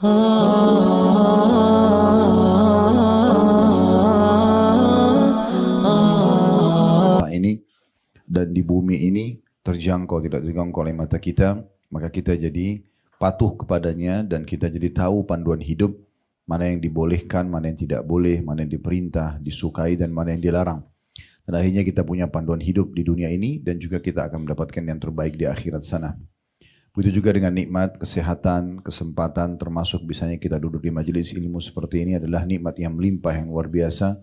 Ini dan di bumi ini terjangkau tidak terjangkau oleh mata kita, maka kita jadi patuh kepadanya dan kita jadi tahu panduan hidup mana yang dibolehkan, mana yang tidak boleh, mana yang diperintah, disukai dan mana yang dilarang. Dan akhirnya kita punya panduan hidup di dunia ini dan juga kita akan mendapatkan yang terbaik di akhirat sana. Begitu juga dengan nikmat, kesehatan, kesempatan, termasuk bisanya kita duduk di majelis ilmu seperti ini adalah nikmat yang melimpah yang luar biasa.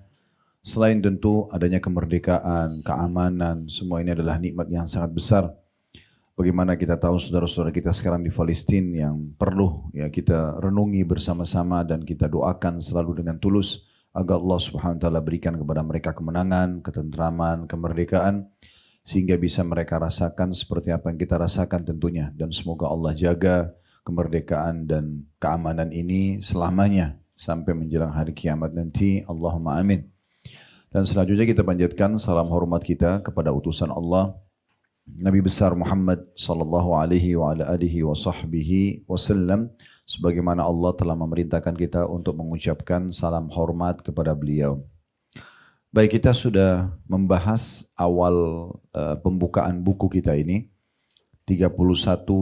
Selain tentu adanya kemerdekaan, keamanan, semua ini adalah nikmat yang sangat besar. Bagaimana kita tahu saudara-saudara kita sekarang di Palestina yang perlu ya kita renungi bersama-sama dan kita doakan selalu dengan tulus agar Allah Subhanahu wa taala berikan kepada mereka kemenangan, ketentraman, kemerdekaan sehingga bisa mereka rasakan seperti apa yang kita rasakan tentunya dan semoga Allah jaga kemerdekaan dan keamanan ini selamanya sampai menjelang hari kiamat nanti. Allahumma amin. Dan selanjutnya kita panjatkan salam hormat kita kepada utusan Allah Nabi besar Muhammad sallallahu alaihi wa ala alihi wa sahbihi wasallam, sebagaimana Allah telah memerintahkan kita untuk mengucapkan salam hormat kepada beliau. Baik, kita sudah membahas awal pembukaan buku kita ini 31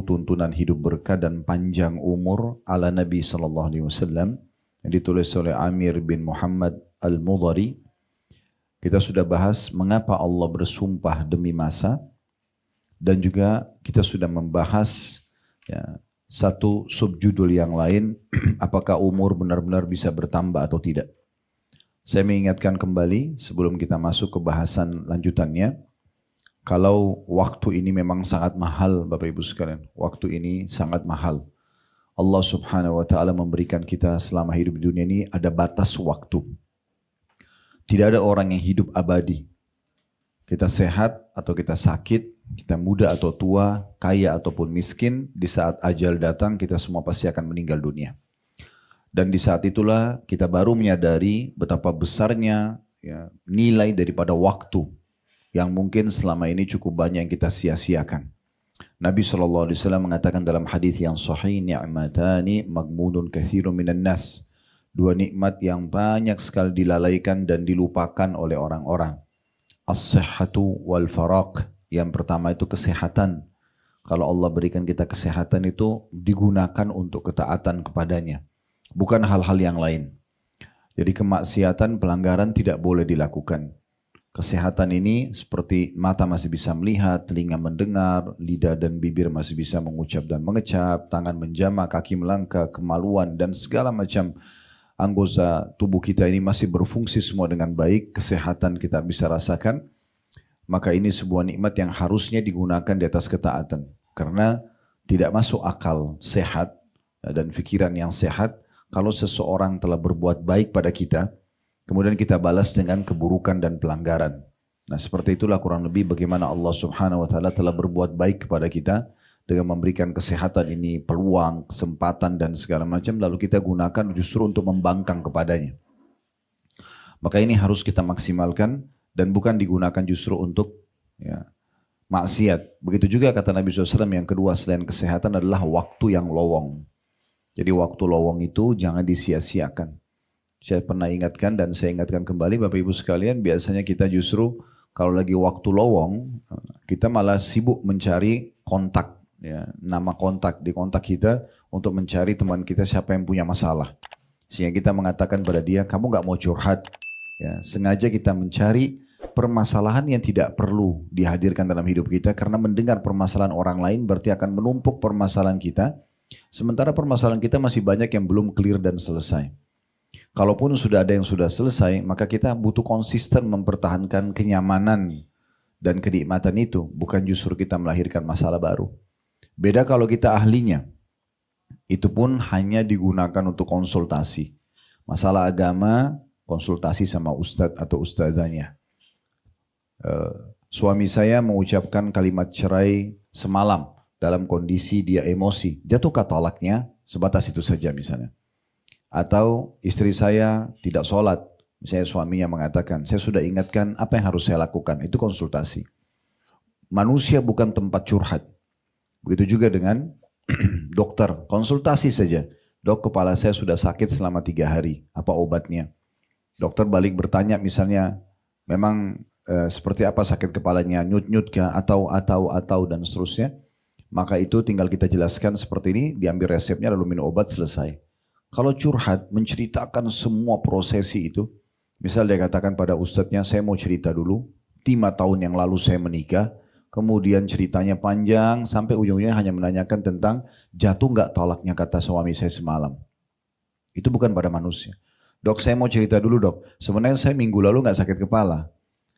tuntunan hidup berkah dan panjang umur ala Nabi sallallahu alaihi wasallam yang ditulis oleh Amir bin Muhammad Al-Mudhari. Kita sudah bahas mengapa Allah bersumpah demi masa. Dan juga kita sudah membahas ya, satu subjudul yang lain, apakah umur benar-benar bisa bertambah atau tidak. Saya mengingatkan kembali sebelum kita masuk ke bahasan lanjutannya, kalau waktu ini memang sangat mahal Bapak Ibu sekalian, waktu ini sangat mahal. Allah Subhanahu wa taala memberikan kita selama hidup di dunia ini ada batas waktu. Tidak ada orang yang hidup abadi. Kita sehat atau kita sakit, kita muda atau tua, kaya ataupun miskin, di saat ajal datang kita semua pasti akan meninggal dunia. Dan di saat itulah kita baru menyadari betapa besarnya ya, nilai daripada waktu yang mungkin selama ini cukup banyak yang kita sia-siakan. Nabi SAW mengatakan dalam hadis yang sahih, ni'matani magmunun katsirun minan nas. Dua nikmat yang banyak sekali dilalaikan dan dilupakan oleh orang-orang. As-sihhatu wal faraq. Yang pertama itu kesehatan. Kalau Allah berikan kita kesehatan itu digunakan untuk ketaatan kepadanya. Bukan hal-hal yang lain. Jadi kemaksiatan, pelanggaran tidak boleh dilakukan. Kesehatan ini seperti mata masih bisa melihat, telinga mendengar, lidah dan bibir masih bisa mengucap dan mengecap, tangan menjamah, kaki melangkah, kemaluan dan segala macam anggota tubuh kita ini masih berfungsi semua dengan baik, kesehatan kita bisa rasakan, maka ini sebuah nikmat yang harusnya digunakan di atas ketaatan. Karena tidak masuk akal sehat dan pikiran yang sehat kalau seseorang telah berbuat baik pada kita, kemudian kita balas dengan keburukan dan pelanggaran. Nah seperti itulah kurang lebih bagaimana Allah Subhanahu wa taala telah berbuat baik kepada kita dengan memberikan kesehatan ini, peluang, kesempatan dan segala macam, lalu kita gunakan justru untuk membangkang kepadanya. Maka ini harus kita maksimalkan dan bukan digunakan justru untuk ya, maksiat. Begitu juga kata Nabi SAW yang kedua selain kesehatan adalah waktu yang lowong. Jadi waktu lowong itu jangan disia-siakan. Saya pernah ingatkan dan saya ingatkan kembali Bapak Ibu sekalian, biasanya kita justru kalau lagi waktu lowong, kita malah sibuk mencari kontak. Ya, nama kontak di kontak kita untuk mencari teman kita siapa yang punya masalah. Sehingga kita mengatakan pada dia, kamu gak mau curhat. Ya, sengaja kita mencari permasalahan yang tidak perlu dihadirkan dalam hidup kita karena mendengar permasalahan orang lain berarti akan menumpuk permasalahan kita. Sementara permasalahan kita masih banyak yang belum clear dan selesai. Kalaupun sudah ada yang sudah selesai, maka kita butuh konsisten mempertahankan kenyamanan dan kenikmatan itu, bukan justru kita melahirkan masalah baru. Beda kalau kita ahlinya, itu pun hanya digunakan untuk konsultasi. Masalah agama, konsultasi sama ustadz atau ustadzanya. Suami saya mengucapkan kalimat cerai semalam dalam kondisi dia emosi. Jatuhkah talaknya? Sebatas itu saja misalnya. Atau istri saya tidak sholat. Misalnya suaminya mengatakan, saya sudah ingatkan apa yang harus saya lakukan. Itu konsultasi. Manusia bukan tempat curhat. Begitu juga dengan dokter, konsultasi saja. Dok, kepala saya sudah sakit selama 3 hari, apa obatnya? Dokter balik bertanya misalnya, memang seperti apa sakit kepalanya, nyut-nyut kah, atau dan seterusnya. Maka itu tinggal kita jelaskan seperti ini, diambil resepnya lalu minum obat, selesai. Kalau curhat, menceritakan semua prosesi itu, misal dia katakan pada ustadznya, saya mau cerita dulu, 5 tahun yang lalu saya menikah, kemudian ceritanya panjang, sampai ujungnya hanya menanyakan tentang jatuh nggak talaknya kata suami saya semalam. Itu bukan pada manusia. Dok, saya mau cerita dulu dok, sebenarnya saya minggu lalu nggak sakit kepala.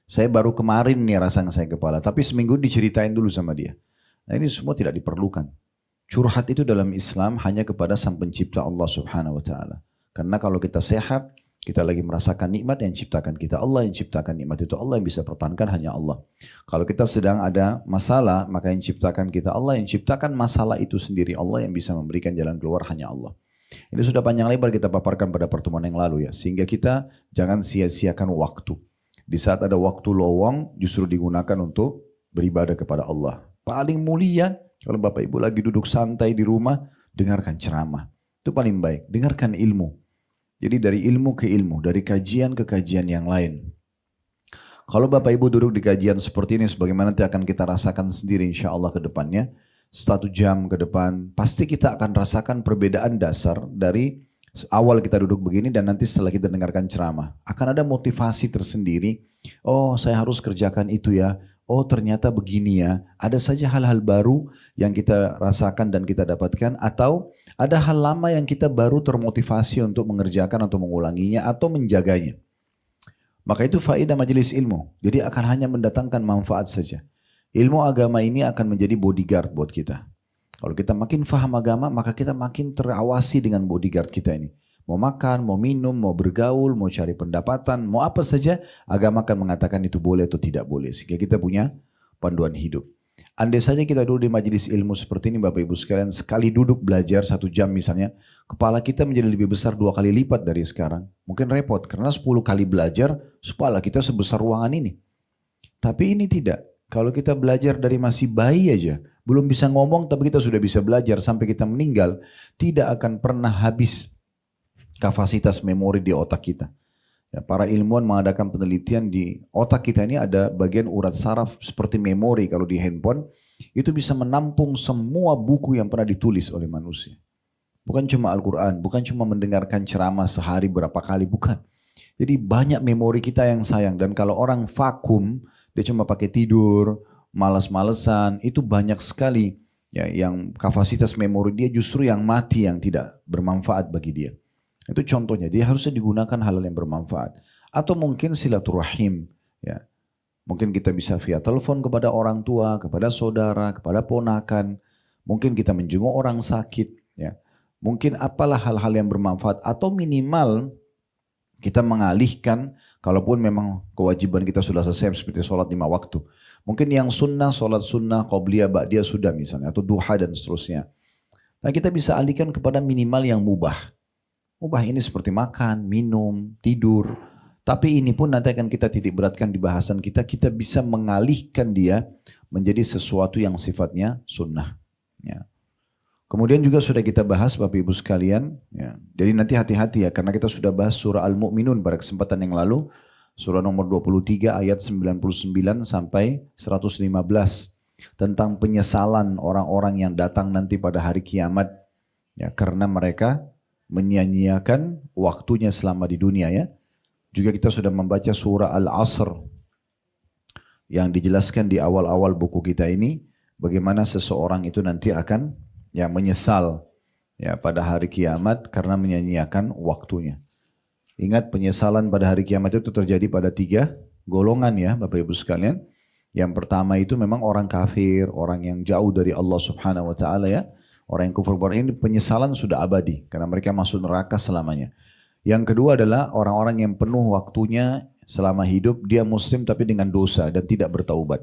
Saya baru kemarin nih rasanya sakit kepala, tapi seminggu diceritain dulu sama dia. Nah ini semua tidak diperlukan. Curhat itu dalam Islam hanya kepada Sang Pencipta Allah Subhanahu wa taala. Karena kalau kita sehat, kita lagi merasakan nikmat yang ciptakan kita. Allah yang ciptakan nikmat itu, Allah yang bisa pertahankan hanya Allah. Kalau kita sedang ada masalah, maka yang ciptakan kita Allah, yang ciptakan masalah itu sendiri Allah, yang bisa memberikan jalan keluar hanya Allah. Ini sudah panjang lebar kita paparkan pada pertemuan yang lalu ya. Sehingga kita jangan sia-siakan waktu. Di saat ada waktu lowong justru digunakan untuk beribadah kepada Allah. Paling mulia kalau Bapak Ibu lagi duduk santai di rumah, dengarkan ceramah. Itu paling baik, dengarkan ilmu. Jadi dari ilmu ke ilmu, dari kajian ke kajian yang lain. Kalau Bapak Ibu duduk di kajian seperti ini, sebagaimana nanti akan kita rasakan sendiri insya Allah ke depannya, 1 jam ke depan, pasti kita akan rasakan perbedaan dasar dari awal kita duduk begini dan nanti setelah kita dengarkan ceramah. Akan ada motivasi tersendiri, oh saya harus kerjakan itu ya, oh ternyata begini ya. Ada saja hal-hal baru yang kita rasakan dan kita dapatkan, atau ada hal lama yang kita baru termotivasi untuk mengerjakan atau mengulanginya atau menjaganya. Maka itu faedah majelis ilmu. Jadi akan hanya mendatangkan manfaat saja. Ilmu agama ini akan menjadi bodyguard buat kita. Kalau kita makin faham agama, maka kita makin terawasi dengan bodyguard kita ini. Mau makan, mau minum, mau bergaul, mau cari pendapatan, mau apa saja, agama akan mengatakan itu boleh atau tidak boleh. Sehingga kita punya panduan hidup. Andai saja kita duduk di majelis ilmu seperti ini Bapak Ibu sekalian, sekali duduk belajar 1 jam misalnya, kepala kita menjadi lebih besar 2 kali lipat dari sekarang. Mungkin repot, karena 10 kali belajar, kepala kita sebesar ruangan ini. Tapi ini tidak. Kalau kita belajar dari masih bayi aja, belum bisa ngomong tapi kita sudah bisa belajar sampai kita meninggal, tidak akan pernah habis kapasitas memori di otak kita. Ya, para ilmuwan mengadakan penelitian di otak kita ini ada bagian urat saraf seperti memori kalau di handphone, itu bisa menampung semua buku yang pernah ditulis oleh manusia. Bukan cuma Al-Quran, bukan cuma mendengarkan ceramah sehari berapa kali, bukan. Jadi banyak memori kita yang sayang, dan kalau orang vakum, dia cuma pakai tidur, malas-malesan, itu banyak sekali ya, yang kapasitas memori dia justru yang mati, yang tidak bermanfaat bagi dia. Itu contohnya, dia harusnya digunakan hal yang bermanfaat. Atau mungkin silaturahim. Ya. Mungkin kita bisa via telepon kepada orang tua, kepada saudara, kepada ponakan. Mungkin kita menjenguk orang sakit. Ya. Mungkin apalah hal-hal yang bermanfaat. Atau minimal kita mengalihkan, kalaupun memang kewajiban kita sudah selesai seperti sholat 5 waktu. Mungkin yang sunnah, sholat sunnah, qobliyah, ba'diyah sudah misalnya. Atau duha dan seterusnya. Nah kita bisa alihkan kepada minimal yang mubah. Mubah ini seperti makan, minum, tidur. Tapi ini pun nanti akan kita titik beratkan di bahasan kita. Kita bisa mengalihkan dia menjadi sesuatu yang sifatnya sunnah. Ya. Kemudian juga sudah kita bahas Bapak Ibu sekalian. Ya. Jadi nanti hati-hati ya. Karena kita sudah bahas surah Al-Mu'minun pada kesempatan yang lalu. Surah nomor 23 ayat 99 sampai 115. Tentang penyesalan orang-orang yang datang nanti pada hari kiamat. Ya, karena mereka menyia-nyiakan waktunya selama di dunia ya. Juga kita sudah membaca surah Al-Asr yang dijelaskan di awal-awal buku kita ini bagaimana seseorang itu nanti akan ya menyesal ya pada hari kiamat karena menyia-nyiakan waktunya. Ingat, penyesalan pada hari kiamat itu terjadi pada 3 golongan ya Bapak Ibu sekalian. Yang pertama itu memang orang kafir, orang yang jauh dari Allah Subhanahu wa taala ya. Orang yang kufur ini penyesalan sudah abadi karena mereka masuk neraka selamanya. Yang kedua adalah orang-orang yang penuh waktunya selama hidup dia muslim tapi dengan dosa dan tidak bertaubat.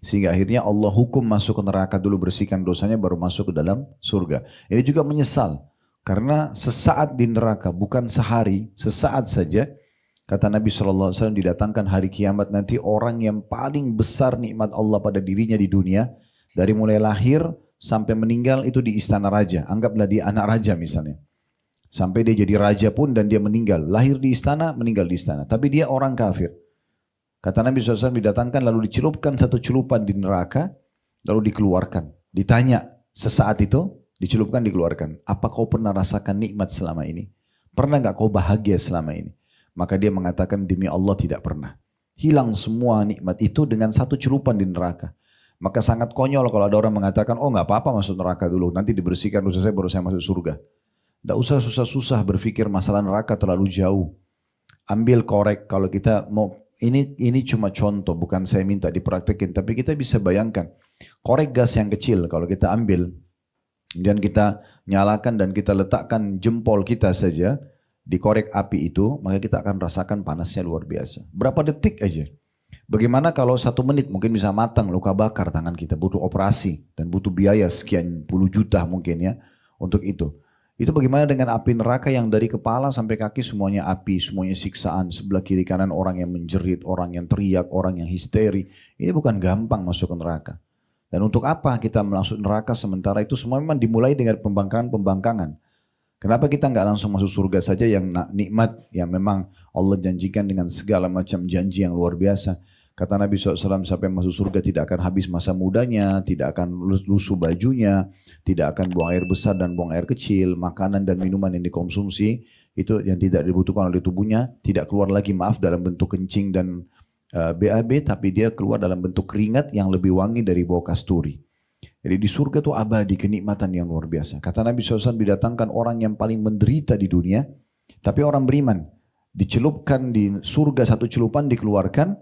Sehingga akhirnya Allah hukum masuk ke neraka dulu, bersihkan dosanya baru masuk ke dalam surga. Ini juga menyesal karena sesaat di neraka, bukan sehari, sesaat saja. Kata Nabi SAW, didatangkan hari kiamat nanti orang yang paling besar nikmat Allah pada dirinya di dunia, dari mulai lahir sampai meninggal itu di istana raja. Anggaplah dia anak raja misalnya. Sampai dia jadi raja pun dan dia meninggal. Lahir di istana, meninggal di istana. Tapi dia orang kafir. Kata Nabi SAW didatangkan lalu dicelupkan satu celupan di neraka. Lalu dikeluarkan. Ditanya sesaat itu dicelupkan dikeluarkan. Apa kau pernah rasakan nikmat selama ini? Pernah gak kau bahagia selama ini? Maka dia mengatakan demi Allah tidak pernah. Hilang semua nikmat itu dengan satu celupan di neraka. Maka sangat konyol kalau ada orang mengatakan, oh gak apa-apa masuk neraka dulu. Nanti dibersihkan dosa saya baru saya masuk surga. Tidak usah susah-susah berpikir masalah neraka terlalu jauh. Ambil korek kalau kita mau, ini cuma contoh, bukan saya minta dipraktekin, tapi kita bisa bayangkan. Korek gas yang kecil kalau kita ambil, kemudian kita nyalakan dan kita letakkan jempol kita saja di korek api itu, maka kita akan rasakan panasnya luar biasa. Berapa detik aja. Bagaimana kalau 1 menit mungkin bisa matang, luka bakar tangan kita, butuh operasi dan butuh biaya sekian puluh juta mungkin ya untuk itu. Itu bagaimana dengan api neraka yang dari kepala sampai kaki semuanya api, semuanya siksaan, sebelah kiri kanan orang yang menjerit, orang yang teriak, orang yang histeri. Ini bukan gampang masuk ke neraka. Dan untuk apa kita masuk neraka sementara itu semua memang dimulai dengan pembangkangan. Kenapa kita nggak langsung masuk surga saja yang nikmat, yang memang Allah janjikan dengan segala macam janji yang luar biasa. Kata Nabi SAW, sampai masuk surga tidak akan habis masa mudanya, tidak akan lusuh bajunya, tidak akan buang air besar dan buang air kecil, makanan dan minuman yang dikonsumsi, itu yang tidak dibutuhkan oleh tubuhnya, tidak keluar lagi maaf dalam bentuk kencing dan BAB, tapi dia keluar dalam bentuk keringat yang lebih wangi dari bau kasturi. Jadi di surga itu abadi kenikmatan yang luar biasa. Kata Nabi SAW didatangkan orang yang paling menderita di dunia, tapi orang beriman. Dicelupkan di surga satu celupan dikeluarkan,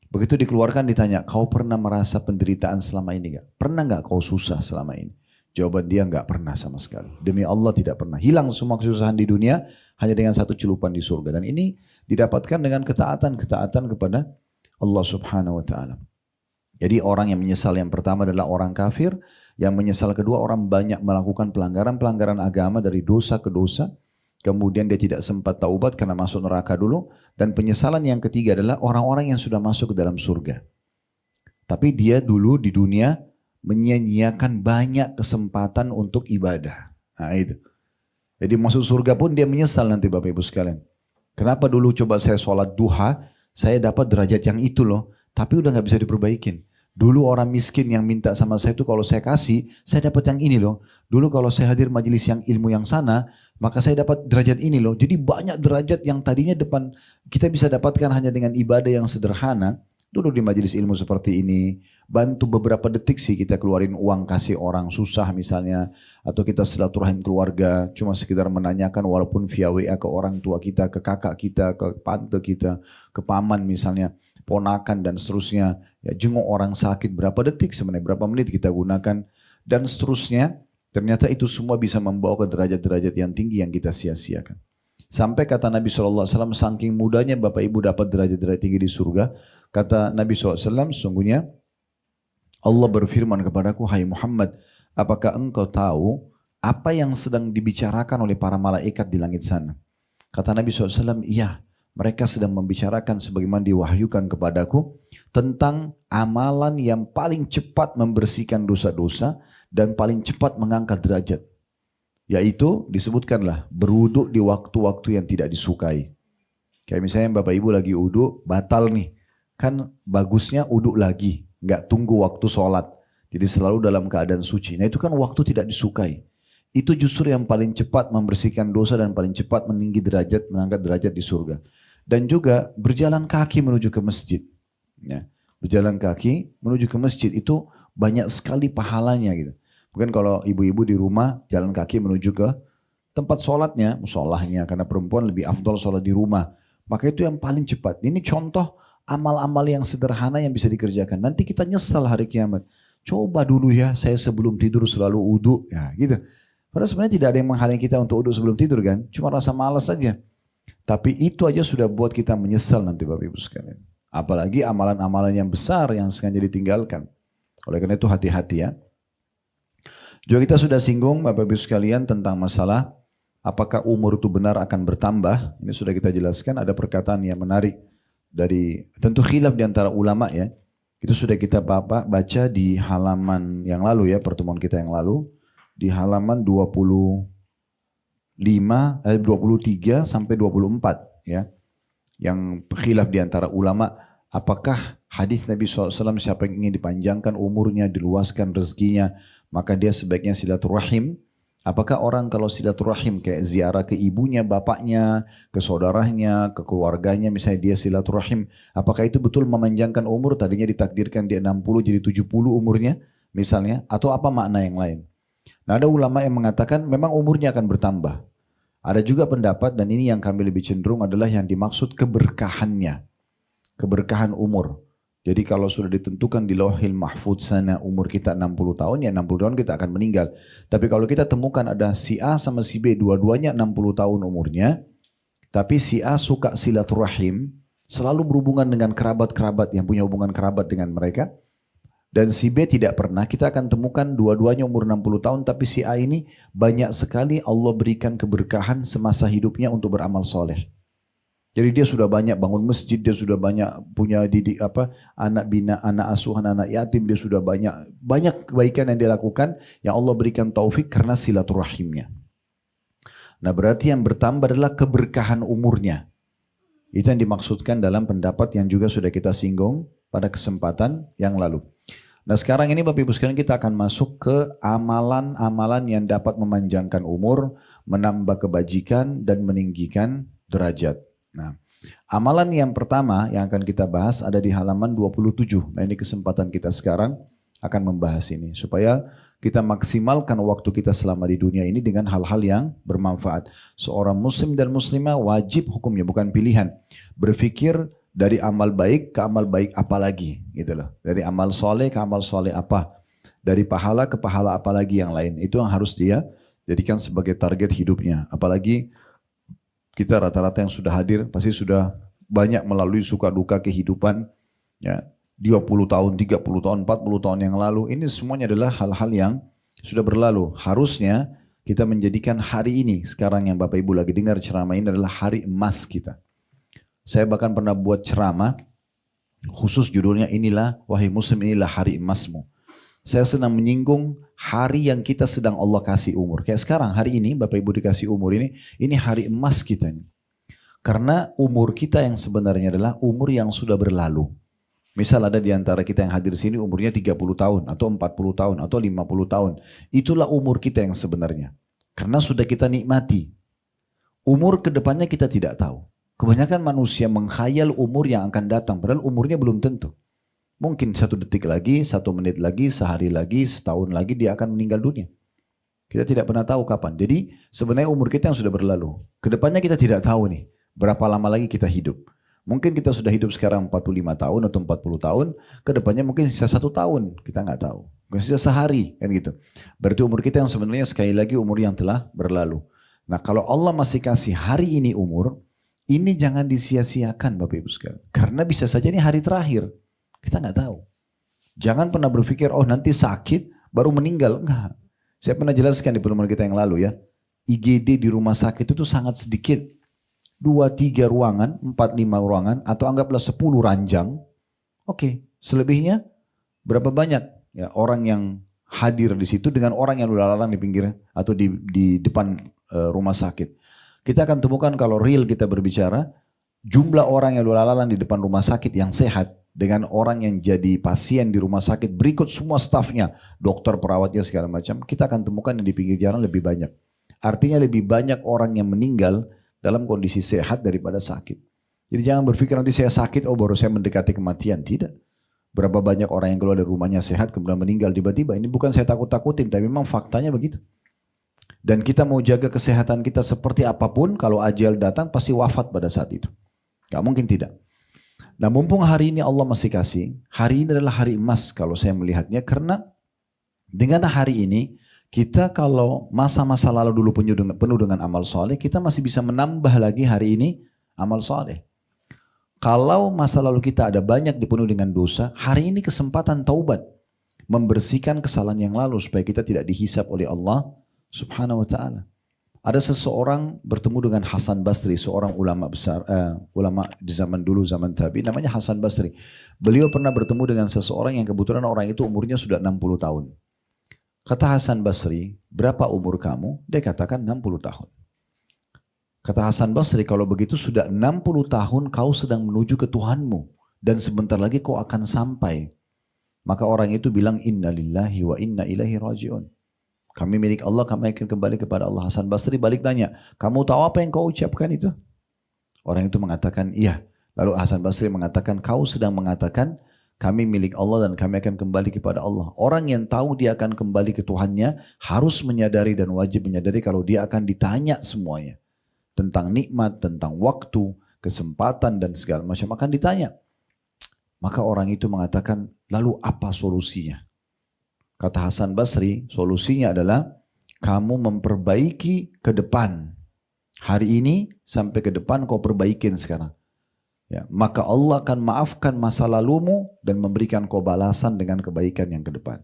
begitu dikeluarkan ditanya, kau pernah merasa penderitaan selama ini gak? Pernah gak kau susah selama ini? Jawaban dia gak pernah sama sekali. Demi Allah tidak pernah. Hilang semua kesusahan di dunia hanya dengan satu celupan di surga. Dan ini didapatkan dengan ketaatan kepada Allah Subhanahu wa ta'ala. Jadi orang yang menyesal yang pertama adalah orang kafir. Yang menyesal kedua orang banyak melakukan pelanggaran-pelanggaran agama dari dosa ke dosa. Kemudian dia tidak sempat taubat karena masuk neraka dulu. Dan penyesalan yang ketiga adalah orang-orang yang sudah masuk ke dalam surga. Tapi dia dulu di dunia menyia-nyiakan banyak kesempatan untuk ibadah. Nah itu. Jadi masuk surga pun dia menyesal nanti Bapak Ibu sekalian. Kenapa dulu coba saya sholat duha, saya dapat derajat yang itu loh. Tapi udah gak bisa diperbaikin. Dulu orang miskin yang minta sama saya itu kalau saya kasih, saya dapat yang ini loh. Dulu kalau saya hadir majelis yang ilmu yang sana, maka saya dapat derajat ini loh. Jadi banyak derajat yang tadinya depan kita bisa dapatkan hanya dengan ibadah yang sederhana. Dulu di majelis ilmu seperti ini, bantu beberapa detik sih kita keluarin uang kasih orang susah misalnya. Atau kita silaturahim keluarga, cuma sekedar menanyakan walaupun via WA ke orang tua kita, ke kakak kita, ke tante kita, ke paman misalnya. Ponakan dan seterusnya, ya jenguk orang sakit berapa detik sebenarnya, berapa menit kita gunakan dan seterusnya. Ternyata itu semua bisa membawa ke derajat-derajat yang tinggi yang kita sia-siakan. Sampai kata Nabi SAW, saking mudahnya Bapak Ibu dapat derajat-derajat tinggi di surga, kata Nabi SAW, sungguhnya Allah berfirman kepadaku, hai Muhammad, apakah engkau tahu apa yang sedang dibicarakan oleh para malaikat di langit sana? Kata Nabi SAW, iya. Mereka sedang membicarakan sebagaimana diwahyukan kepadaku tentang amalan yang paling cepat membersihkan dosa-dosa dan paling cepat mengangkat derajat. Yaitu disebutkanlah berwuduk di waktu-waktu yang tidak disukai. Kayak misalnya Bapak Ibu lagi uduk, batal nih. Kan bagusnya uduk lagi, nggak tunggu waktu sholat. Jadi selalu dalam keadaan suci. Nah itu kan waktu tidak disukai. Itu justru yang paling cepat membersihkan dosa dan paling cepat meninggi derajat, mengangkat derajat di surga. Dan juga berjalan kaki menuju ke masjid. Ya, berjalan kaki menuju ke masjid itu banyak sekali pahalanya gitu. Mungkin kalau ibu-ibu di rumah jalan kaki menuju ke tempat sholatnya, musolahnya, karena perempuan lebih afdal sholat di rumah. Maka itu yang paling cepat. Ini contoh amal-amal yang sederhana yang bisa dikerjakan. Nanti kita nyesal hari kiamat. Coba dulu ya saya sebelum tidur selalu uduk. Ya gitu. Padahal sebenarnya tidak ada yang menghalangi kita untuk uduk sebelum tidur kan. Cuma rasa malas saja. Tapi itu aja sudah buat kita menyesal nanti Bapak Ibu sekalian. Apalagi amalan-amalan yang besar yang sengaja ditinggalkan. Oleh karena itu hati-hati ya. Juga kita sudah singgung Bapak Ibu sekalian tentang masalah apakah umur itu benar akan bertambah. Ini sudah kita jelaskan, ada perkataan yang menarik dari tentu khilaf di antara ulama ya. Itu sudah kita baca di halaman yang lalu ya, pertemuan kita yang lalu. Di halaman 20 23 sampai 24 ya. Yang khilaf di antara ulama, apakah hadis Nabi SAW siapa yang ingin dipanjangkan umurnya, diluaskan rezekinya, maka dia sebaiknya silaturahim. Apakah orang kalau silaturahim kayak ziarah ke ibunya, bapaknya, ke saudaranya, ke keluarganya, misalnya dia silaturahim, apakah itu betul memanjangkan umur? Tadinya ditakdirkan dia 60 jadi 70 umurnya misalnya, atau apa makna yang lain? Nah, ada ulama yang mengatakan memang umurnya akan bertambah. Ada juga pendapat, dan ini yang kami lebih cenderung adalah yang dimaksud keberkahannya. Keberkahan umur. Jadi kalau sudah ditentukan di Lauhil Mahfudz sana umur kita 60 tahun, ya 60 tahun kita akan meninggal. Tapi kalau kita temukan ada si A sama si B, dua-duanya 60 tahun umurnya, tapi si A suka silaturahim, selalu berhubungan dengan kerabat-kerabat yang punya hubungan kerabat dengan mereka, dan si B tidak pernah, kita akan temukan dua-duanya umur 60 tahun, tapi si A ini banyak sekali Allah berikan keberkahan semasa hidupnya untuk beramal soleh. Jadi dia sudah banyak bangun masjid, dia sudah banyak punya didik anak bina, anak asuhan, anak yatim, dia sudah banyak kebaikan yang dia lakukan yang Allah berikan taufik karena silaturahimnya. Nah, berarti yang bertambah adalah keberkahan umurnya. Itu yang dimaksudkan dalam pendapat yang juga sudah kita singgung pada kesempatan yang lalu. Nah, sekarang ini Bapak Ibu sekalian kita akan masuk ke amalan-amalan yang dapat memanjangkan umur, menambah kebajikan dan meninggikan derajat. Nah, amalan yang pertama yang akan kita bahas ada di halaman 27. Nah, ini kesempatan kita sekarang akan membahas ini supaya kita maksimalkan waktu kita selama di dunia ini dengan hal-hal yang bermanfaat. Seorang muslim dan muslimah wajib hukumnya, bukan pilihan. Berpikir dari amal baik ke amal baik apa lagi, gitu loh. Dari amal soleh ke amal soleh apa. Dari pahala ke pahala apa lagi yang lain. Itu yang harus dia jadikan sebagai target hidupnya. Apalagi kita rata-rata yang sudah hadir pasti sudah banyak melalui suka duka kehidupan ya, 20 tahun, 30 tahun, 40 tahun yang lalu. Ini semuanya adalah hal-hal yang sudah berlalu. Harusnya kita menjadikan hari ini, sekarang yang Bapak Ibu lagi dengar ceramah ini adalah hari emas kita. Saya bahkan pernah buat ceramah khusus judulnya inilah, wahai muslim inilah hari emasmu. Saya sedang menyinggung hari yang kita sedang Allah kasih umur. Kayak sekarang hari ini Bapak Ibu dikasih umur ini hari emas kita ini. Karena umur kita yang sebenarnya adalah umur yang sudah berlalu. Misal ada di antara kita yang hadir di sini umurnya 30 tahun atau 40 tahun atau 50 tahun. Itulah umur kita yang sebenarnya. Karena sudah kita nikmati. Umur kedepannya kita tidak tahu. Kebanyakan manusia menghayal umur yang akan datang padahal umurnya belum tentu. Mungkin 1 detik lagi, 1 menit lagi, sehari lagi, setahun lagi dia akan meninggal dunia. Kita tidak pernah tahu kapan. Jadi sebenarnya umur kita yang sudah berlalu. Kedepannya kita tidak tahu nih berapa lama lagi kita hidup. Mungkin kita sudah hidup sekarang 45 tahun atau 40 tahun. Kedepannya mungkin sisa 1 tahun. Kita nggak tahu. Mungkin sisa sehari kan gitu. Berarti umur kita yang sebenarnya sekali lagi umur yang telah berlalu. Nah, kalau Allah masih kasih hari ini umur, ini jangan disia-siakan Bapak Ibu sekalian. Karena bisa saja ini hari terakhir. Kita nggak tahu. Jangan pernah berpikir, oh nanti sakit baru meninggal. Enggak. Saya pernah jelaskan di pertemuan kita yang lalu ya. IGD di rumah sakit itu sangat sedikit. 2-3 ruangan, 4-5 ruangan, atau anggaplah 10 ranjang. Oke, selebihnya berapa banyak ya orang yang hadir di situ dengan orang yang lalang di pinggir atau di depan rumah sakit. Kita akan temukan kalau real kita berbicara, jumlah orang yang lalang di depan rumah sakit yang sehat dengan orang yang jadi pasien di rumah sakit berikut semua stafnya, dokter, perawatnya segala macam, kita akan temukan yang di pinggir jalan lebih banyak. Artinya lebih banyak orang yang meninggal dalam kondisi sehat daripada sakit. Jadi jangan berpikir nanti saya sakit, oh baru saya mendekati kematian. Tidak. Berapa banyak orang yang keluar dari rumahnya sehat kemudian meninggal tiba-tiba. Ini bukan saya takut-takutin, tapi memang faktanya begitu. Dan kita mau jaga kesehatan kita seperti apapun, kalau ajal datang pasti wafat pada saat itu. Gak mungkin tidak. Nah, mumpung hari ini Allah masih kasih, hari ini adalah hari emas kalau saya melihatnya, karena dengan hari ini kita kalau masa-masa lalu dulu penuh dengan amal soleh, kita masih bisa menambah lagi hari ini amal soleh. Kalau masa lalu kita ada banyak dipenuhi dengan dosa, hari ini kesempatan taubat, membersihkan kesalahan yang lalu supaya kita tidak dihisab oleh Allah Subhanahu wa ta'ala. Ada seseorang bertemu dengan Hasan Basri, seorang ulama besar, ulama di zaman dulu, zaman tabi, namanya Hasan Basri. Beliau pernah bertemu dengan seseorang yang kebetulan orang itu umurnya sudah 60 tahun. Kata Hasan Basri, berapa umur kamu? Dia katakan 60 tahun. Kata Hasan Basri, kalau begitu sudah 60 tahun kau sedang menuju ke Tuhanmu. Dan sebentar lagi kau akan sampai. Maka orang itu bilang, inna lillahi wa inna ilaihi raji'un. Kami milik Allah, kami akan kembali kepada Allah. Hasan Basri balik tanya, kamu tahu apa yang kau ucapkan itu? Orang itu mengatakan, iya. Lalu Hasan Basri mengatakan, kau sedang mengatakan, kami milik Allah dan kami akan kembali kepada Allah. Orang yang tahu dia akan kembali ke Tuhannya harus menyadari dan wajib menyadari kalau dia akan ditanya semuanya. Tentang nikmat, tentang waktu, kesempatan dan segala macam akan ditanya. Maka orang itu mengatakan, lalu apa solusinya? Kata Hasan Basri, solusinya adalah kamu memperbaiki ke depan. Hari ini sampai ke depan kau perbaikin sekarang. Ya, maka Allah akan maafkan masa lalumu dan memberikan kau balasan dengan kebaikan yang ke depan.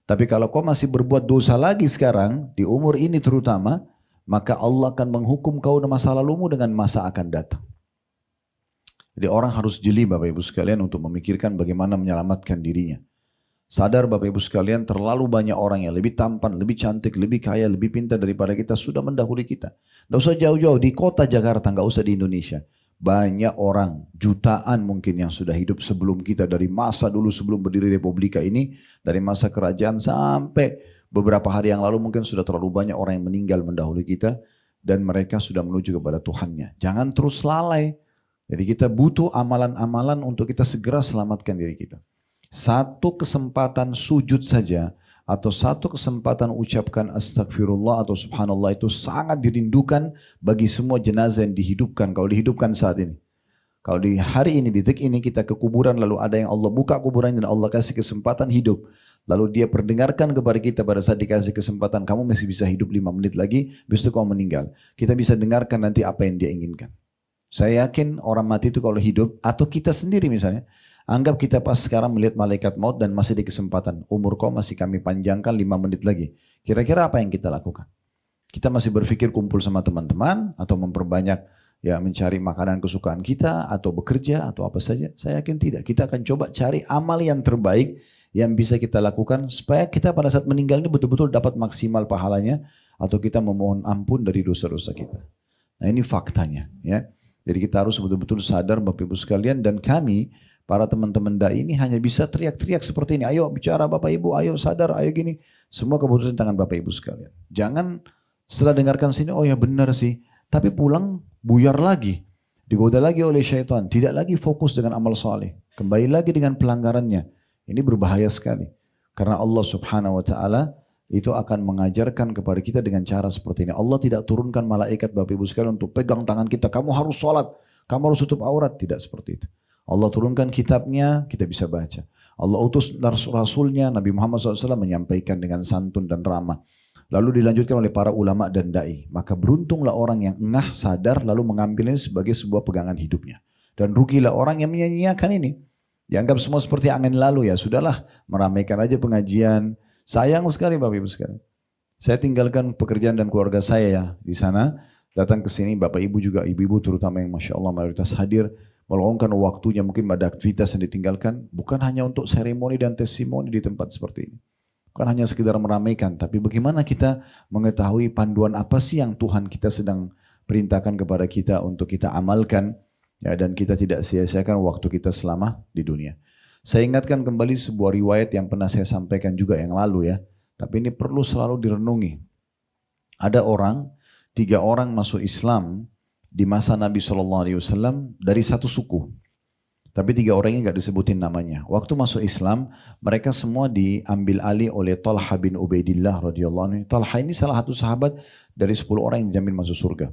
Tapi kalau kau masih berbuat dosa lagi sekarang, di umur ini terutama, maka Allah akan menghukum kau masa lalumu dengan masa akan datang. Jadi orang harus jeli Bapak Ibu sekalian untuk memikirkan bagaimana menyelamatkan dirinya. Sadar Bapak Ibu sekalian, terlalu banyak orang yang lebih tampan, lebih cantik, lebih kaya, lebih pintar daripada kita sudah mendahului kita. Tidak usah jauh-jauh, di kota Jakarta, nggak usah di Indonesia. Banyak orang, jutaan mungkin yang sudah hidup sebelum kita, dari masa dulu sebelum berdiri Republika ini, dari masa kerajaan sampai beberapa hari yang lalu mungkin sudah terlalu banyak orang yang meninggal mendahului kita dan mereka sudah menuju kepada Tuhannya. Jangan terus lalai. Jadi kita butuh amalan-amalan untuk kita segera selamatkan diri kita. Satu kesempatan sujud saja atau satu kesempatan ucapkan astagfirullah atau subhanallah itu sangat dirindukan bagi semua jenazah yang dihidupkan. Kalau dihidupkan saat ini. Kalau di hari ini, di detik ini kita ke kuburan lalu ada yang Allah buka kuburan dan Allah kasih kesempatan hidup. Lalu dia perdengarkan kepada kita pada saat dikasih kesempatan, kamu masih bisa hidup 5 menit lagi, habis itu kamu meninggal. Kita bisa dengarkan nanti apa yang dia inginkan. Saya yakin orang mati itu kalau hidup, atau kita sendiri misalnya, anggap kita pas sekarang melihat malaikat maut dan masih di kesempatan, umur kau masih kami panjangkan 5 menit lagi. Kira-kira apa yang kita lakukan? Kita masih berpikir kumpul sama teman-teman, atau memperbanyak ya mencari makanan kesukaan kita, atau bekerja, atau apa saja? Saya yakin tidak. Kita akan coba cari amal yang terbaik yang bisa kita lakukan supaya kita pada saat meninggal ini betul-betul dapat maksimal pahalanya, atau kita memohon ampun dari dosa-dosa kita. Nah ini faktanya ya. Jadi kita harus betul-betul sadar Bapak Ibu sekalian, dan kami para teman-teman dai ini hanya bisa teriak-teriak seperti ini. Ayo bicara Bapak Ibu, ayo sadar, ayo gini. Semua keputusan tangan Bapak Ibu sekalian. Jangan setelah dengarkan sini, oh ya benar sih. Tapi pulang buyar lagi. Digoda lagi oleh syaitan. Tidak lagi fokus dengan amal saleh. Kembali lagi dengan pelanggarannya. Ini berbahaya sekali. Karena Allah subhanahu wa ta'ala itu akan mengajarkan kepada kita dengan cara seperti ini. Allah tidak turunkan malaikat Bapak Ibu sekalian untuk pegang tangan kita. Kamu harus sholat. Kamu harus tutup aurat. Tidak seperti itu. Allah turunkan kitabnya, kita bisa baca. Allah utus Rasulnya, Nabi Muhammad SAW menyampaikan dengan santun dan ramah. Lalu dilanjutkan oleh para ulama dan da'i. Maka beruntunglah orang yang engah, sadar, lalu mengambil ini sebagai sebuah pegangan hidupnya. Dan rugilah orang yang menyanyiakan ini. Dianggap semua seperti angin lalu, ya sudahlah, meramaikan aja pengajian. Sayang sekali Bapak Ibu sekalian. Saya tinggalkan pekerjaan dan keluarga saya ya di sana. Datang ke sini Bapak Ibu juga, ibu-ibu terutama yang Masya Allah mayoritas hadir. Meluangkan waktunya, mungkin ada aktivitas yang ditinggalkan. Bukan hanya untuk seremoni dan testimoni di tempat seperti ini. Bukan hanya sekedar meramaikan. Tapi bagaimana kita mengetahui panduan apa sih yang Tuhan kita sedang perintahkan kepada kita untuk kita amalkan. Ya, dan kita tidak sia-siakan waktu kita selama di dunia. Saya ingatkan kembali sebuah riwayat yang pernah saya sampaikan juga yang lalu ya. Tapi ini perlu selalu direnungi. Ada orang, 3 orang masuk Islam di masa Nabi SAW dari satu suku. Tapi 3 orang ini gak disebutin namanya. Waktu masuk Islam, mereka semua diambil alih oleh Talha bin Ubaidillah radhiyallahu anhu. Talha ini salah satu sahabat dari 10 orang yang dijamin masuk surga.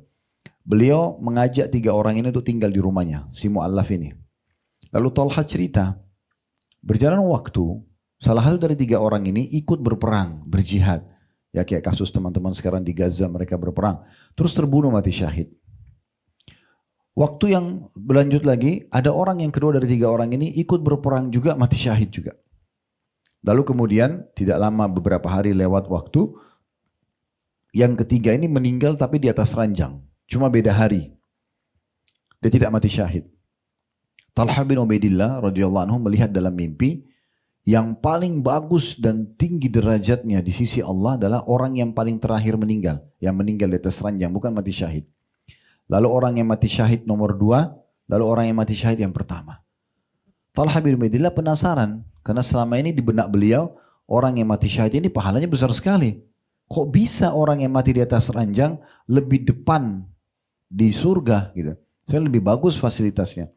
Beliau mengajak 3 orang ini untuk tinggal di rumahnya, si Mu'allaf ini. Lalu Talha cerita, berjalan waktu, salah satu dari 3 orang ini ikut berperang, berjihad. Ya kayak kasus teman-teman sekarang di Gaza, mereka berperang. Terus terbunuh mati syahid. Waktu yang berlanjut lagi, ada orang yang kedua dari 3 orang ini ikut berperang juga, mati syahid juga. Lalu kemudian tidak lama beberapa hari lewat waktu, yang ketiga ini meninggal tapi di atas ranjang. Cuma beda hari. Dia tidak mati syahid. Talha bin Ubaidillah radhiyallahu anhu melihat dalam mimpi, yang paling bagus dan tinggi derajatnya di sisi Allah adalah orang yang paling terakhir meninggal. Yang meninggal di atas ranjang, bukan mati syahid. lalu orang yang mati syahid nomor 2, lalu orang yang mati syahid yang pertama. Talha bin Ubaidillah penasaran, karena selama ini di benak beliau, orang yang mati syahid ini pahalanya besar sekali. Kok bisa orang yang mati di atas ranjang lebih depan di surga gitu? Saya lebih bagus fasilitasnya.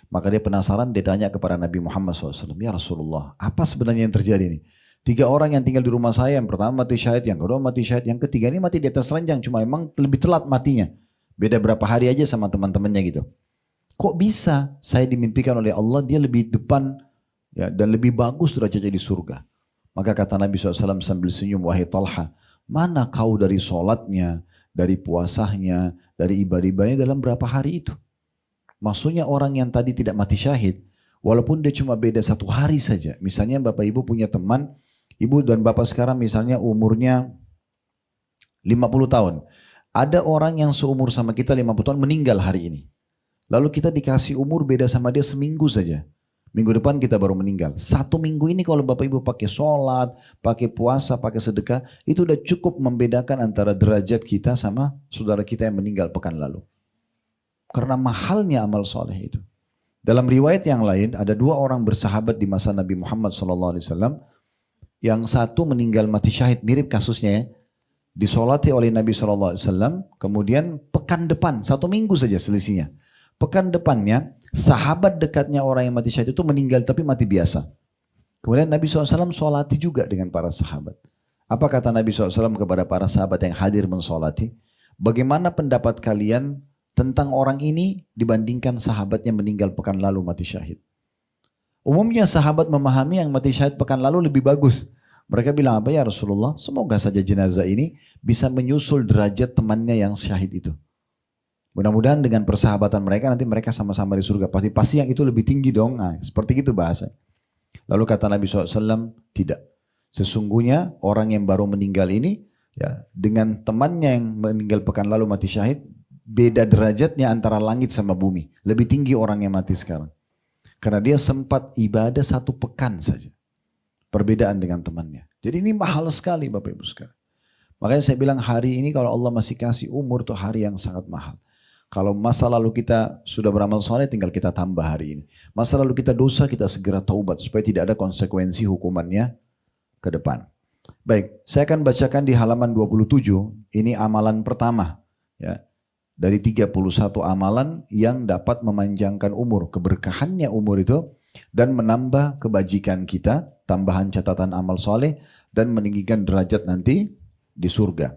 Maka dia penasaran, dia tanya kepada Nabi Muhammad SAW, ya Rasulullah, apa sebenarnya yang terjadi ini? 3 orang yang tinggal di rumah saya, yang pertama mati syahid, yang kedua mati syahid, yang ketiga ini mati di atas ranjang, cuma emang lebih telat matinya. Beda berapa hari aja sama teman-temannya gitu. Kok bisa saya dimimpikan oleh Allah dia lebih depan ya, dan lebih bagus derajatnya di surga. Maka kata Nabi SAW sambil senyum, wahai Talha, mana kau dari sholatnya, dari puasanya, dari ibadah-ibadahnya dalam berapa hari itu? Maksudnya orang yang tadi tidak mati syahid, walaupun dia cuma beda 1 hari saja. Misalnya Bapak Ibu punya teman, Ibu dan Bapak sekarang misalnya umurnya 50 tahun. Ada orang yang seumur sama kita 50 tahun meninggal hari ini. Lalu kita dikasih umur beda sama dia seminggu saja. Minggu depan kita baru meninggal. 1 minggu ini kalau Bapak Ibu pakai sholat, pakai puasa, pakai sedekah, itu udah cukup membedakan antara derajat kita sama saudara kita yang meninggal pekan lalu. Karena mahalnya amal soleh itu. Dalam riwayat yang lain, ada 2 orang bersahabat di masa Nabi Muhammad SAW. Yang satu meninggal mati syahid, mirip kasusnya ya. Disolati oleh Nabi SAW, kemudian pekan depan, 1 minggu saja selisihnya. Pekan depannya, sahabat dekatnya orang yang mati syahid itu meninggal tapi mati biasa. Kemudian Nabi SAW solati juga dengan para sahabat. Apa kata Nabi SAW kepada para sahabat yang hadir mensolati? Bagaimana pendapat kalian tentang orang ini dibandingkan sahabatnya meninggal pekan lalu mati syahid? Umumnya sahabat memahami yang mati syahid pekan lalu lebih bagus. Mereka bilang apa ya Rasulullah? Semoga saja jenazah ini bisa menyusul derajat temannya yang syahid itu. Mudah-mudahan dengan persahabatan mereka nanti mereka sama-sama di surga. Pasti yang itu lebih tinggi dong. Nah, seperti itu bahasa. Lalu kata Nabi SAW, tidak. Sesungguhnya orang yang baru meninggal ini, ya, dengan temannya yang meninggal pekan lalu mati syahid, beda derajatnya antara langit sama bumi. Lebih tinggi orang yang mati sekarang. Karena dia sempat ibadah 1 pekan saja. Perbedaan dengan temannya. Jadi ini mahal sekali Bapak Ibu sekalian. Makanya saya bilang hari ini kalau Allah masih kasih umur itu hari yang sangat mahal. Kalau masa lalu kita sudah beramal soleh tinggal kita tambah hari ini. Masa lalu kita dosa kita segera taubat supaya tidak ada konsekuensi hukumannya ke depan. Baik, saya akan bacakan di halaman 27. Ini amalan pertama. Ya, dari 31 amalan yang dapat memanjangkan umur. Keberkahannya umur itu dan menambah kebajikan kita. Tambahan catatan amal soleh dan meninggikan derajat nanti di surga.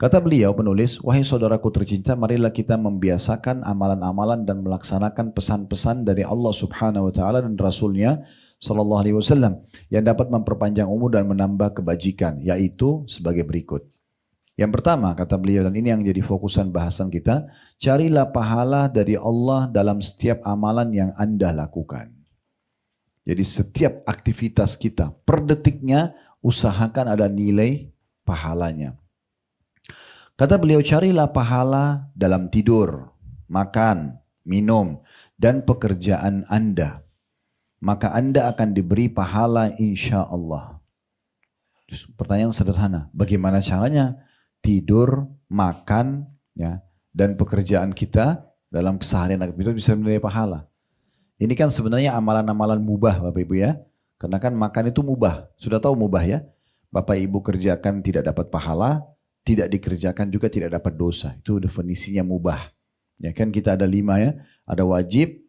Kata beliau penulis, wahai saudaraku tercinta, marilah kita membiasakan amalan-amalan dan melaksanakan pesan-pesan dari Allah Subhanahu wa taala dan Rasulnya sallallahu alaihi wasallam yang dapat memperpanjang umur dan menambah kebajikan, yaitu sebagai berikut. Yang pertama kata beliau, dan ini yang jadi fokusan bahasan kita, carilah pahala dari Allah dalam setiap amalan yang Anda lakukan. Jadi setiap aktivitas kita per detiknya usahakan ada nilai pahalanya. Kata beliau, carilah pahala dalam tidur, makan, minum, dan pekerjaan Anda. Maka Anda akan diberi pahala insya Allah. Pertanyaan sederhana, bagaimana caranya? Tidur, makan, ya, dan pekerjaan kita dalam keseharian itu bisa menilai pahala. Ini kan sebenarnya amalan-amalan mubah Bapak Ibu ya. Karena kan makan itu mubah. Sudah tahu mubah ya? Bapak Ibu kerjakan tidak dapat pahala, tidak dikerjakan juga tidak dapat dosa. Itu definisinya mubah. Ya kan kita ada 5 ya. Ada wajib,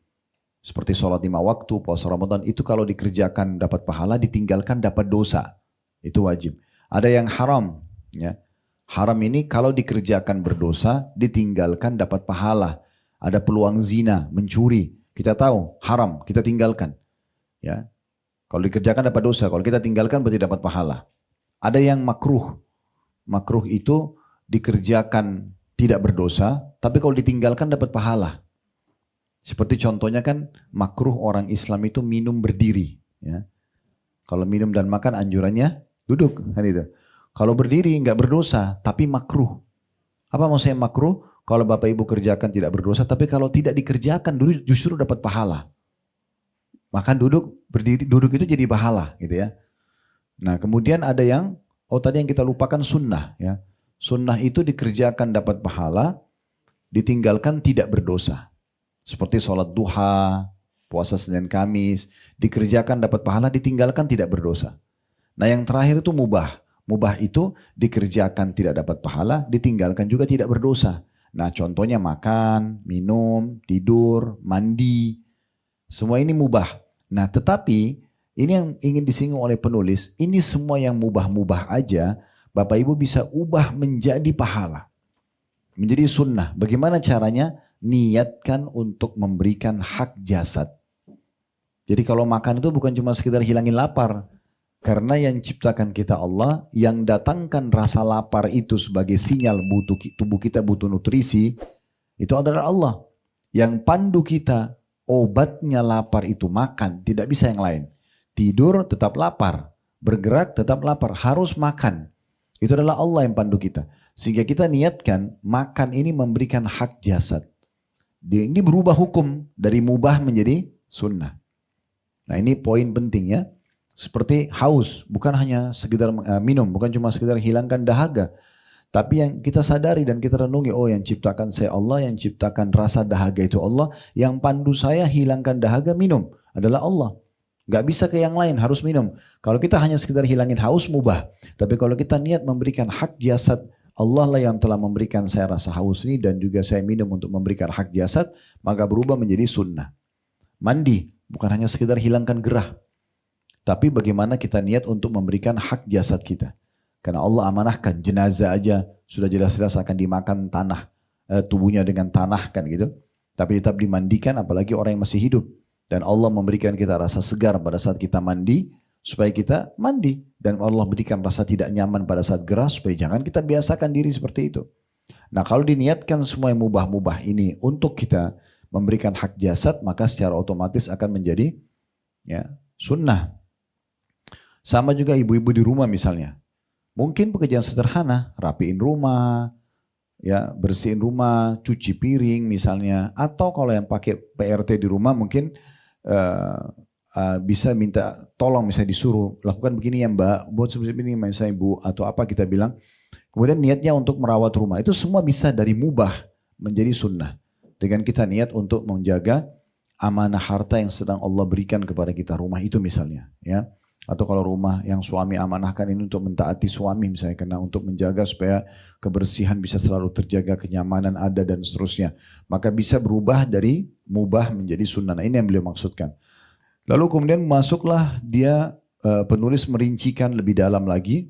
seperti sholat 5 waktu, puasa Ramadan. Itu kalau dikerjakan dapat pahala, ditinggalkan dapat dosa. Itu wajib. Ada yang haram. Ya. Haram ini kalau dikerjakan berdosa, ditinggalkan dapat pahala. Ada peluang zina, mencuri. Kita tahu haram, kita tinggalkan. Ya. Kalau dikerjakan dapat dosa, kalau kita tinggalkan berarti dapat pahala. Ada yang makruh. Makruh itu dikerjakan tidak berdosa, tapi kalau ditinggalkan dapat pahala. Seperti contohnya kan makruh orang Islam itu minum berdiri. Ya. Kalau minum dan makan anjurannya duduk. Kan itu. Kalau berdiri nggak berdosa, tapi makruh. Apa maksudnya makruh? Kalau Bapak Ibu kerjakan tidak berdosa, tapi kalau tidak dikerjakan justru dapat pahala. Makan duduk, berdiri, duduk itu jadi pahala gitu ya. Nah kemudian ada yang tadi yang kita lupakan sunnah ya. Sunnah itu dikerjakan dapat pahala, ditinggalkan tidak berdosa. Seperti sholat duha, puasa Senin Kamis, dikerjakan dapat pahala, ditinggalkan tidak berdosa. Nah yang terakhir itu mubah. Mubah itu dikerjakan tidak dapat pahala, ditinggalkan juga tidak berdosa. Nah contohnya makan, minum, tidur, mandi. Semua ini mubah. Nah tetapi ini yang ingin disinggung oleh penulis, ini semua yang mubah-mubah aja, Bapak Ibu bisa ubah menjadi pahala. Menjadi sunnah. Bagaimana caranya? Niatkan untuk memberikan hak jasad. Jadi kalau makan itu bukan cuma sekedar hilangin lapar. Karena yang ciptakan kita Allah, yang datangkan rasa lapar itu sebagai sinyal tubuh kita butuh nutrisi, itu adalah Allah. Yang pandu kita, obatnya lapar itu makan, tidak bisa yang lain. Tidur tetap lapar, bergerak tetap lapar, harus makan. Itu adalah Allah yang pandu kita. Sehingga kita niatkan makan ini memberikan hak jasad. Ini berubah hukum dari mubah menjadi sunnah. Nah ini poin penting ya. Seperti haus, bukan hanya sekedar minum, bukan cuma sekedar hilangkan dahaga. Tapi yang kita sadari dan kita renungi, oh yang ciptakan saya Allah, yang ciptakan rasa dahaga itu Allah, yang pandu saya hilangkan dahaga minum adalah Allah. Gak bisa ke yang lain, harus minum. Kalau kita hanya sekedar hilangin haus, mubah. Tapi kalau kita niat memberikan hak jasad, Allah lah yang telah memberikan saya rasa haus ini dan juga saya minum untuk memberikan hak jasad, maka berubah menjadi sunnah. Mandi, bukan hanya sekedar hilangkan gerah. Tapi bagaimana kita niat untuk memberikan hak jasad kita. Karena Allah amanahkan jenazah aja sudah jelas-jelas akan dimakan tanah. Tubuhnya dengan tanah kan gitu. Tapi tetap dimandikan apalagi orang yang masih hidup. Dan Allah memberikan kita rasa segar pada saat kita mandi. Supaya kita mandi. Dan Allah berikan rasa tidak nyaman pada saat gerah. Supaya jangan kita biasakan diri seperti itu. Nah kalau diniatkan semua yang mubah-mubah ini untuk kita memberikan hak jasad. Maka secara otomatis akan menjadi ya, sunnah. Sama juga ibu-ibu di rumah misalnya. Mungkin pekerjaan sederhana, rapiin rumah, ya bersihin rumah, cuci piring misalnya. Atau kalau yang pakai PRT di rumah mungkin bisa minta tolong misalnya disuruh lakukan begini ya Mbak, buat seperti ini misalnya Ibu atau apa kita bilang. Kemudian niatnya untuk merawat rumah. Itu semua bisa dari mubah menjadi sunnah. Dengan kita niat untuk menjaga amanah harta yang sedang Allah berikan kepada kita, rumah itu misalnya, ya. Atau kalau rumah yang suami amanahkan ini untuk mentaati suami misalnya, karena untuk menjaga supaya kebersihan bisa selalu terjaga, kenyamanan ada dan seterusnya. Maka bisa berubah dari mubah menjadi sunnah. Nah, ini yang beliau maksudkan. Lalu kemudian masuklah dia penulis merincikan lebih dalam lagi.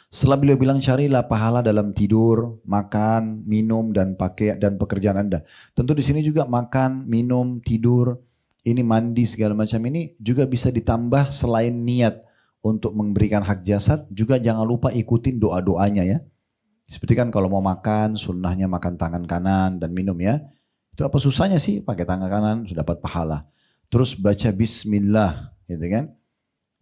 Setelah beliau bilang carilah pahala dalam tidur, makan, minum dan pakai dan pekerjaan Anda. Tentu di sini juga makan, minum, tidur, ini mandi segala macam ini juga bisa ditambah selain niat untuk memberikan hak jasad, juga jangan lupa ikutin doa-doanya ya. Seperti kan kalau mau makan, sunnahnya makan tangan kanan dan minum ya. Itu apa susahnya sih pakai tangan kanan sudah dapat pahala. Terus baca bismillah gitu kan.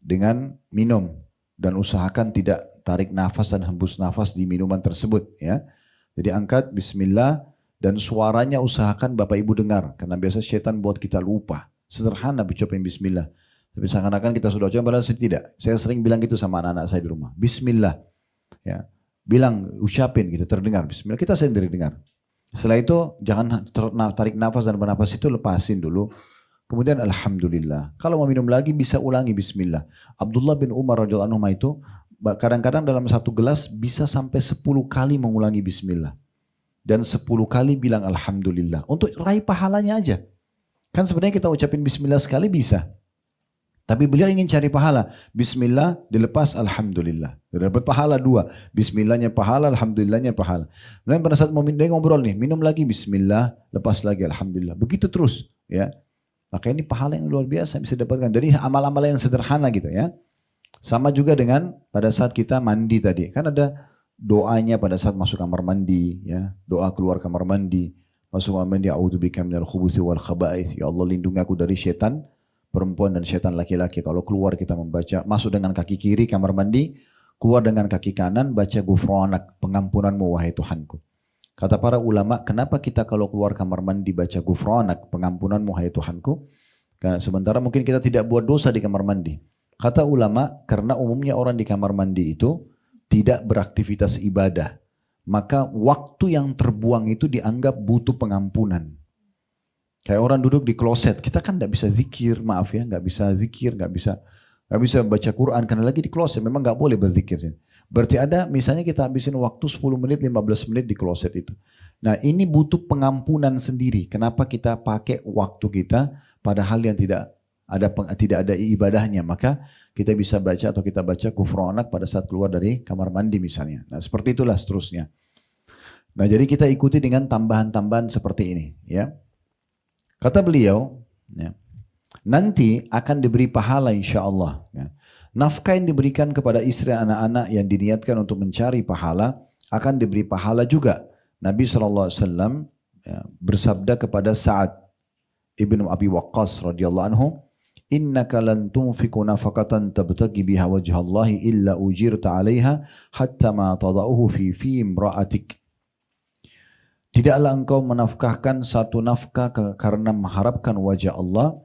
Dengan minum dan usahakan tidak tarik nafas dan hembus nafas di minuman tersebut ya. Jadi angkat bismillah dan suaranya usahakan Bapak Ibu dengar karena biasa setan buat kita lupa. Sederhana ucapin bismillah. Tapi seakan-akan kita sudah ucapin padahal tidak. Saya sering bilang gitu sama anak-anak saya di rumah. Bismillah. Ya. Bilang, ucapin gitu, terdengar. Bismillah, kita sendiri dengar. Setelah itu jangan tarik nafas dan bernafas itu lepasin dulu. Kemudian alhamdulillah. Kalau mau minum lagi bisa ulangi bismillah. Abdullah bin Umar radhiyallahu anhu itu kadang-kadang dalam satu gelas bisa sampai 10 kali mengulangi bismillah. Dan 10 kali bilang alhamdulillah. Untuk raih pahalanya aja. Kan sebenarnya kita ucapin bismillah sekali bisa. Tapi beliau ingin cari pahala. Bismillah dilepas alhamdulillah. Dapat pahala 2. Bismillahnya pahala, alhamdulillahnya pahala. Kemudian pada saat mau dia ngobrol nih, minum lagi bismillah, lepas lagi alhamdulillah. Begitu terus ya. Maka ini pahala yang luar biasa bisa didapatkan dari amal-amal yang sederhana gitu ya. Sama juga dengan pada saat kita mandi tadi. Kan ada doanya pada saat masuk kamar mandi ya. Doa keluar kamar mandi. Masuk kamar mandi, a'udzubika minal khubuthi wal khaba'ith. Ya Allah lindungi aku dari setan perempuan dan setan laki-laki. Kalau keluar kita membaca, masuk dengan kaki kiri kamar mandi, keluar dengan kaki kanan baca ghufranak, pengampunanmu wahai Tuhanku. Kata para ulama, kenapa kita kalau keluar kamar mandi baca ghufranak, pengampunanmu wahai Tuhanku? Karena sementara mungkin kita tidak buat dosa di kamar mandi. Kata ulama, karena umumnya orang di kamar mandi itu tidak beraktivitas ibadah. maka waktu yang terbuang itu dianggap butuh pengampunan. Kayak orang duduk di kloset, kita kan nggak bisa zikir, maaf ya, nggak bisa zikir, nggak bisa baca Quran karena lagi di kloset, memang nggak boleh berzikir. Berarti ada, misalnya kita habisin waktu 10 menit, 15 menit di kloset itu. Nah ini butuh pengampunan sendiri. Kenapa kita pakai waktu kita pada hal yang tidak ada ibadahnya? Maka kita bisa baca atau kita baca kufranak pada saat keluar dari kamar mandi misalnya. Nah seperti itulah seterusnya. Nah jadi kita ikuti dengan tambahan-tambahan seperti ini, ya. Kata beliau, ya, nanti akan diberi pahala insya Allah. Ya. Nafkah yang diberikan kepada istri dan anak-anak yang diniatkan untuk mencari pahala akan diberi pahala juga. Nabi SAW ya, bersabda kepada Sa'ad ibnu Abi Waqqas radhiyallahu anhu, innaka lan tunfiqu nafaqatan tabtaghi biha wajhallahi illa ujirta 'alaiha hatta ma tada'uhu fi imra'atik. Tidaklah engkau menafkahkan satu nafkah karena mengharapkan wajah Allah,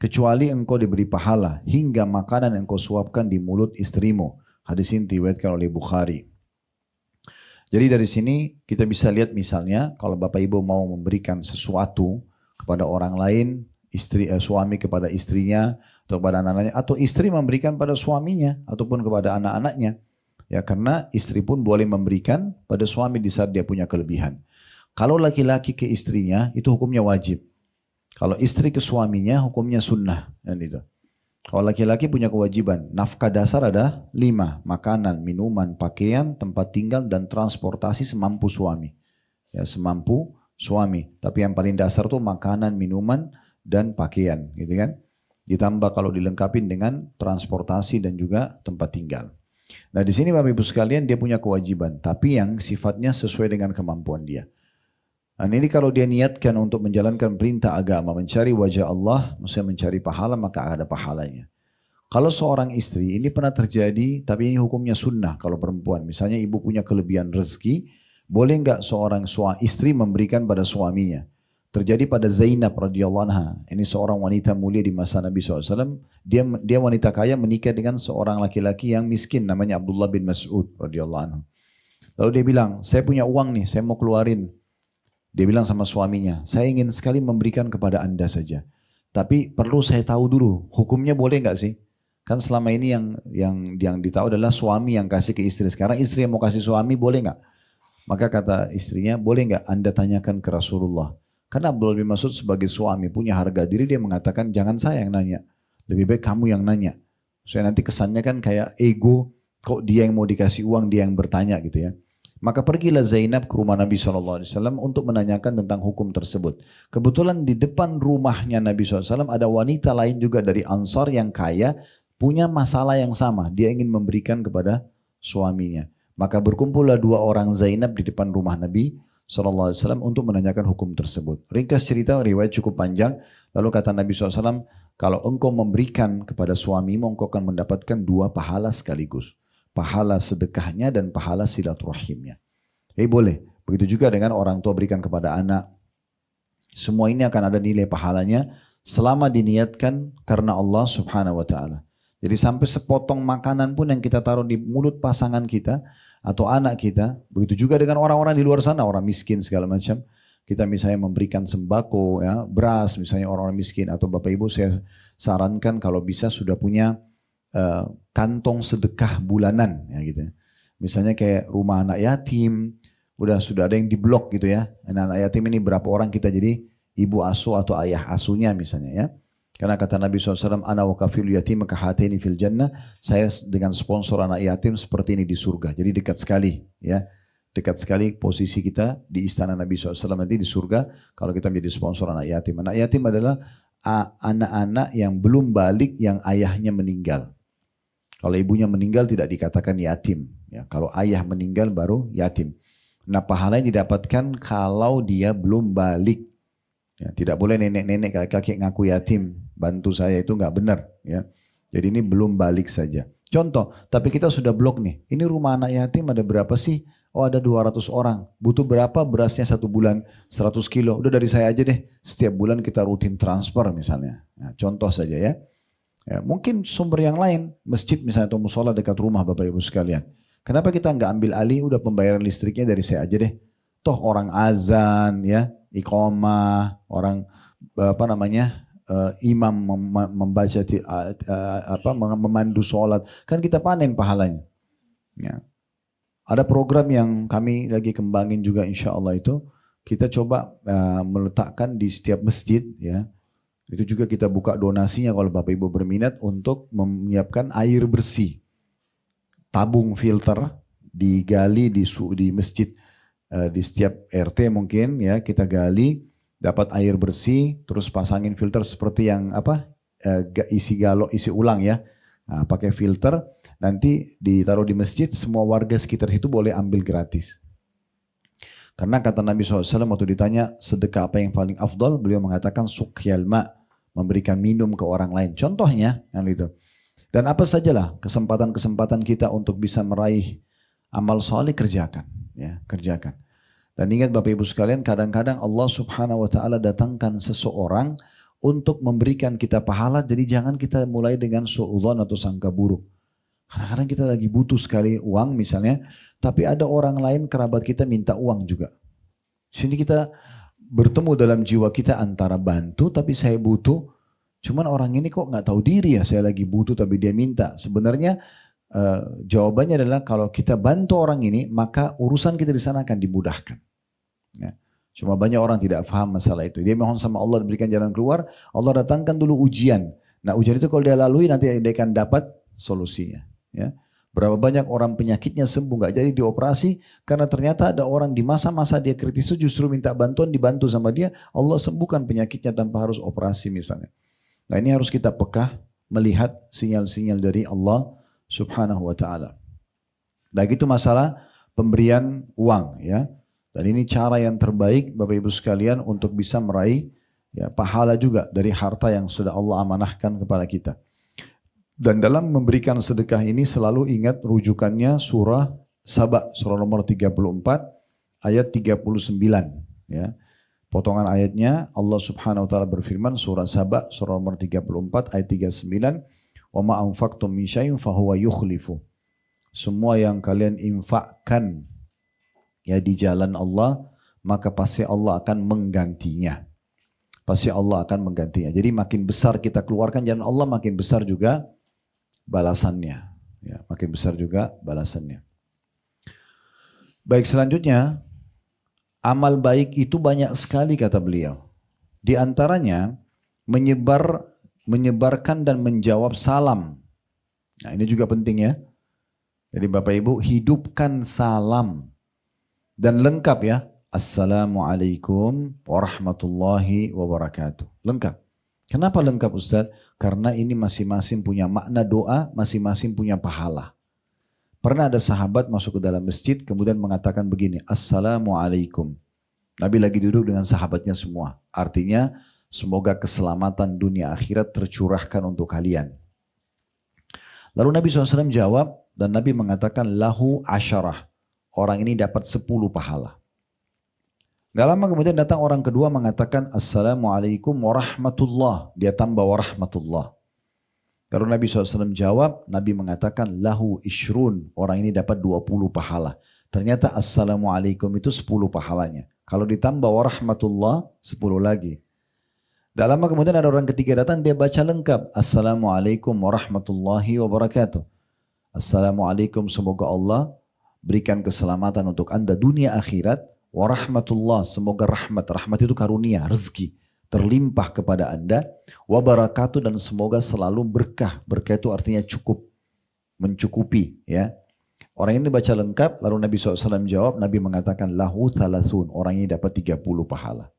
kecuali engkau diberi pahala hingga makanan yang engkau suapkan di mulut istrimu. Hadis ini diriwayatkan oleh Bukhari. Jadi dari sini kita bisa lihat misalnya kalau Bapak Ibu mau memberikan sesuatu kepada orang lain, suami kepada istrinya atau kepada anak-anaknya, atau istri memberikan pada suaminya ataupun kepada anak-anaknya. Ya, karena istri pun boleh memberikan pada suami di saat dia punya kelebihan. Kalau laki-laki ke istrinya itu hukumnya wajib. Kalau istri ke suaminya hukumnya sunnah. Dan itu. Kalau laki-laki punya kewajiban, nafkah dasar ada 5. Makanan, minuman, pakaian, tempat tinggal, dan transportasi semampu suami. Ya, semampu suami. Tapi yang paling dasar tuh makanan, minuman, dan pakaian. Gitu kan? Ditambah kalau dilengkapin dengan transportasi dan juga tempat tinggal. Nah di sini Bapak Ibu sekalian dia punya kewajiban. Tapi yang sifatnya sesuai dengan kemampuan dia. Nah ini kalau dia niatkan untuk menjalankan perintah agama, mencari wajah Allah, maksudnya mencari pahala, maka ada pahalanya. Kalau seorang istri, ini pernah terjadi, tapi ini hukumnya sunnah kalau perempuan. Misalnya ibu punya kelebihan rezeki, boleh nggak seorang istri memberikan pada suaminya? Terjadi pada Zainab radhiyallahu anha. Ini seorang wanita mulia di masa Nabi SAW. Dia wanita kaya menikah dengan seorang laki-laki yang miskin, namanya Abdullah bin Mas'ud radhiyallahu anhu. Lalu dia bilang, saya punya uang nih, saya mau keluarin. Dia bilang sama suaminya, saya ingin sekali memberikan kepada anda saja. Tapi perlu saya tahu dulu, hukumnya boleh nggak sih? Kan selama ini yang ditahu adalah suami yang kasih ke istri. Sekarang istri yang mau kasih suami, boleh nggak? Maka kata istrinya, boleh nggak anda tanyakan ke Rasulullah? Karena Abdullah bin Mas'ud sebagai suami punya harga diri, dia mengatakan jangan saya yang nanya. Lebih baik kamu yang nanya. Saya nanti kesannya kan kayak ego, kok dia yang mau dikasih uang, dia yang bertanya gitu ya. Maka pergilah Zainab ke rumah Nabi SAW untuk menanyakan tentang hukum tersebut. Kebetulan di depan rumahnya Nabi SAW ada wanita lain juga dari Ansar yang kaya, punya masalah yang sama. Dia ingin memberikan kepada suaminya. Maka berkumpullah 2 orang Zainab di depan rumah Nabi SAW untuk menanyakan hukum tersebut. Ringkas cerita, riwayat cukup panjang. Lalu kata Nabi SAW, kalau engkau memberikan kepada suamimu, engkau akan mendapatkan 2 pahala sekaligus. Pahala sedekahnya dan pahala silaturahimnya. Boleh. Begitu juga dengan orang tua berikan kepada anak. Semua ini akan ada nilai pahalanya selama diniatkan karena Allah Subhanahu wa taala. Jadi sampai sepotong makanan pun yang kita taruh di mulut pasangan kita atau anak kita, begitu juga dengan orang-orang di luar sana, orang miskin segala macam. Kita misalnya memberikan sembako, ya, beras misalnya orang-orang miskin, atau Bapak Ibu saya sarankan kalau bisa sudah punya kantong sedekah bulanan ya gitu. Misalnya kayak rumah anak yatim, sudah ada yang diblok gitu ya. Anak yatim ini berapa orang kita jadi ibu asuh atau ayah asuhnya misalnya ya. Karena kata Nabi SAW, ana wa kafilu yatim kahataini fil jannah, saya dengan sponsor anak yatim seperti ini di surga. Jadi dekat sekali ya. Dekat sekali posisi kita di istana Nabi SAW nanti di surga kalau kita menjadi sponsor anak yatim. Anak yatim adalah anak-anak yang belum balik yang ayahnya meninggal. Kalau ibunya meninggal tidak dikatakan yatim. Ya, kalau ayah meninggal baru yatim. Nah pahalanya didapatkan kalau dia belum balik. Ya, tidak boleh nenek-nenek kakek ngaku yatim. Bantu saya itu nggak benar. Ya. Jadi ini belum balik saja. Contoh, tapi kita sudah blok nih. Ini rumah anak yatim ada berapa sih? Oh ada 200 orang. Butuh berapa berasnya 1 bulan? 100 kilo. Udah dari saya aja deh. Setiap bulan kita rutin transfer misalnya. Nah, contoh saja ya. Ya, mungkin sumber yang lain, masjid misalnya atau musola dekat rumah Bapak Ibu sekalian. Kenapa kita nggak ambil alih, udah pembayaran listriknya dari saya aja deh. Toh orang azan ya, iqamah, orang apa namanya, imam membaca memandu sholat, kan kita panen pahalanya. Ya. Ada program yang kami lagi kembangin juga insya Allah itu, kita coba meletakkan di setiap masjid ya. Itu juga kita buka donasinya kalau Bapak Ibu berminat untuk menyiapkan air bersih. Tabung filter digali di masjid, di setiap RT mungkin ya, kita gali dapat air bersih, terus pasangin filter seperti yang isi ulang ya. Nah, pakai filter, nanti ditaruh di masjid, semua warga sekitar itu boleh ambil gratis. Karena kata Nabi SAW waktu ditanya sedekah apa yang paling afdal, beliau mengatakan suqyal ma, memberikan minum ke orang lain. Contohnya yang itu. Dan apa sajalah kesempatan-kesempatan kita untuk bisa meraih amal soleh, kerjakan, ya, kerjakan. Dan ingat Bapak Ibu sekalian, kadang-kadang Allah Subhanahu wa taala datangkan seseorang untuk memberikan kita pahala, jadi jangan kita mulai dengan suudzon atau sangka buruk. Kadang-kadang kita lagi butuh sekali uang misalnya, tapi ada orang lain kerabat kita minta uang juga. Sini kita bertemu dalam jiwa kita antara bantu tapi saya butuh, cuman orang ini kok nggak tahu diri ya, saya lagi butuh tapi dia minta. Sebenarnya jawabannya adalah kalau kita bantu orang ini, maka urusan kita di sana akan dimudahkan. Ya. Cuma banyak orang tidak paham masalah itu. Dia mohon sama Allah diberikan jalan keluar, Allah datangkan dulu ujian. Nah ujian itu kalau dia lalui nanti dia akan dapat solusinya. Ya. Berapa banyak orang penyakitnya sembuh gak jadi dioperasi karena ternyata ada orang di masa-masa dia kritis itu justru minta bantuan, dibantu sama dia, Allah sembuhkan penyakitnya tanpa harus operasi misalnya. Nah ini harus kita peka melihat sinyal-sinyal dari Allah Subhanahu wa ta'ala. Baik itu masalah pemberian uang ya. Dan ini cara yang terbaik Bapak Ibu sekalian untuk bisa meraih ya, pahala juga dari harta yang sudah Allah amanahkan kepada kita. Dan dalam memberikan sedekah ini selalu ingat rujukannya surah Saba, surah nomor 34 ayat 39 ya. Potongan ayatnya Allah Subhanahu wa taala berfirman, surah Saba surah nomor 34 ayat 39, "Wa ma anfaqtum min syai'in fahuwa yukhlifu." Semua yang kalian infakkan ya di jalan Allah, maka pasti Allah akan menggantinya. Pasti Allah akan menggantinya. Jadi makin besar kita keluarkan jalan Allah, makin besar juga balasannya. Ya, makin besar juga balasannya. Baik, selanjutnya amal baik itu banyak sekali kata beliau. Di antaranya menyebarkan dan menjawab salam. Nah, ini juga penting ya. Jadi Bapak Ibu hidupkan salam. Dan lengkap ya, Assalamualaikum warahmatullahi wabarakatuh. Lengkap. Kenapa lengkap Ustaz? Karena ini masing-masing punya makna doa, masing-masing punya pahala. Pernah ada sahabat masuk ke dalam masjid kemudian mengatakan begini, Assalamualaikum. Nabi lagi duduk dengan sahabatnya semua. Artinya semoga keselamatan dunia akhirat tercurahkan untuk kalian. Lalu Nabi SAW jawab dan Nabi mengatakan lahu asyarah. Orang ini dapat 10 pahala. Gak lama kemudian datang orang kedua mengatakan Assalamualaikum warahmatullah. Dia tambah warahmatullah. Lalu Nabi SAW jawab, Nabi mengatakan lahu ishrun. Orang ini dapat 20 pahala. Ternyata Assalamualaikum itu 10 pahalanya. Kalau ditambah warahmatullah 10 lagi. Gak lama kemudian ada orang ketiga datang, dia baca lengkap. Assalamualaikum warahmatullahi wabarakatuh. Assalamualaikum, semoga Allah berikan keselamatan untuk anda dunia akhirat. Warahmatullah, semoga rahmat. Rahmat itu karunia, rezeki. Terlimpah kepada anda. Wabarakatuh, dan semoga selalu berkah. Berkah itu artinya cukup. Mencukupi. Ya. Orang ini baca lengkap. Lalu Nabi SAW jawab. Nabi mengatakan lahu thalathun. Orang ini dapat 30 pahala.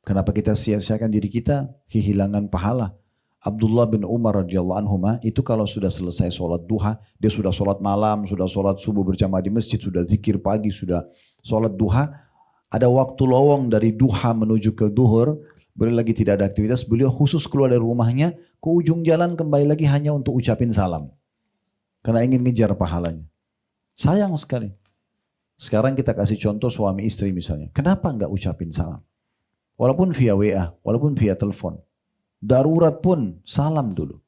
Kenapa kita sia-siakan diri kita? Kehilangan pahala. Abdullah bin Umar radhiyallahu anhuma itu kalau sudah selesai sholat duha, dia sudah sholat malam, sudah sholat subuh berjamaah di masjid, sudah zikir pagi, sudah sholat duha, ada waktu lowong dari duha menuju ke duhur, beliau lagi tidak ada aktivitas, beliau khusus keluar dari rumahnya, ke ujung jalan kembali lagi hanya untuk ucapin salam. Karena ingin ngejar pahalanya. Sayang sekali. Sekarang kita kasih contoh suami istri misalnya, kenapa enggak ucapin salam? Walaupun via WA, walaupun via telepon. Darurat pun salam dulu.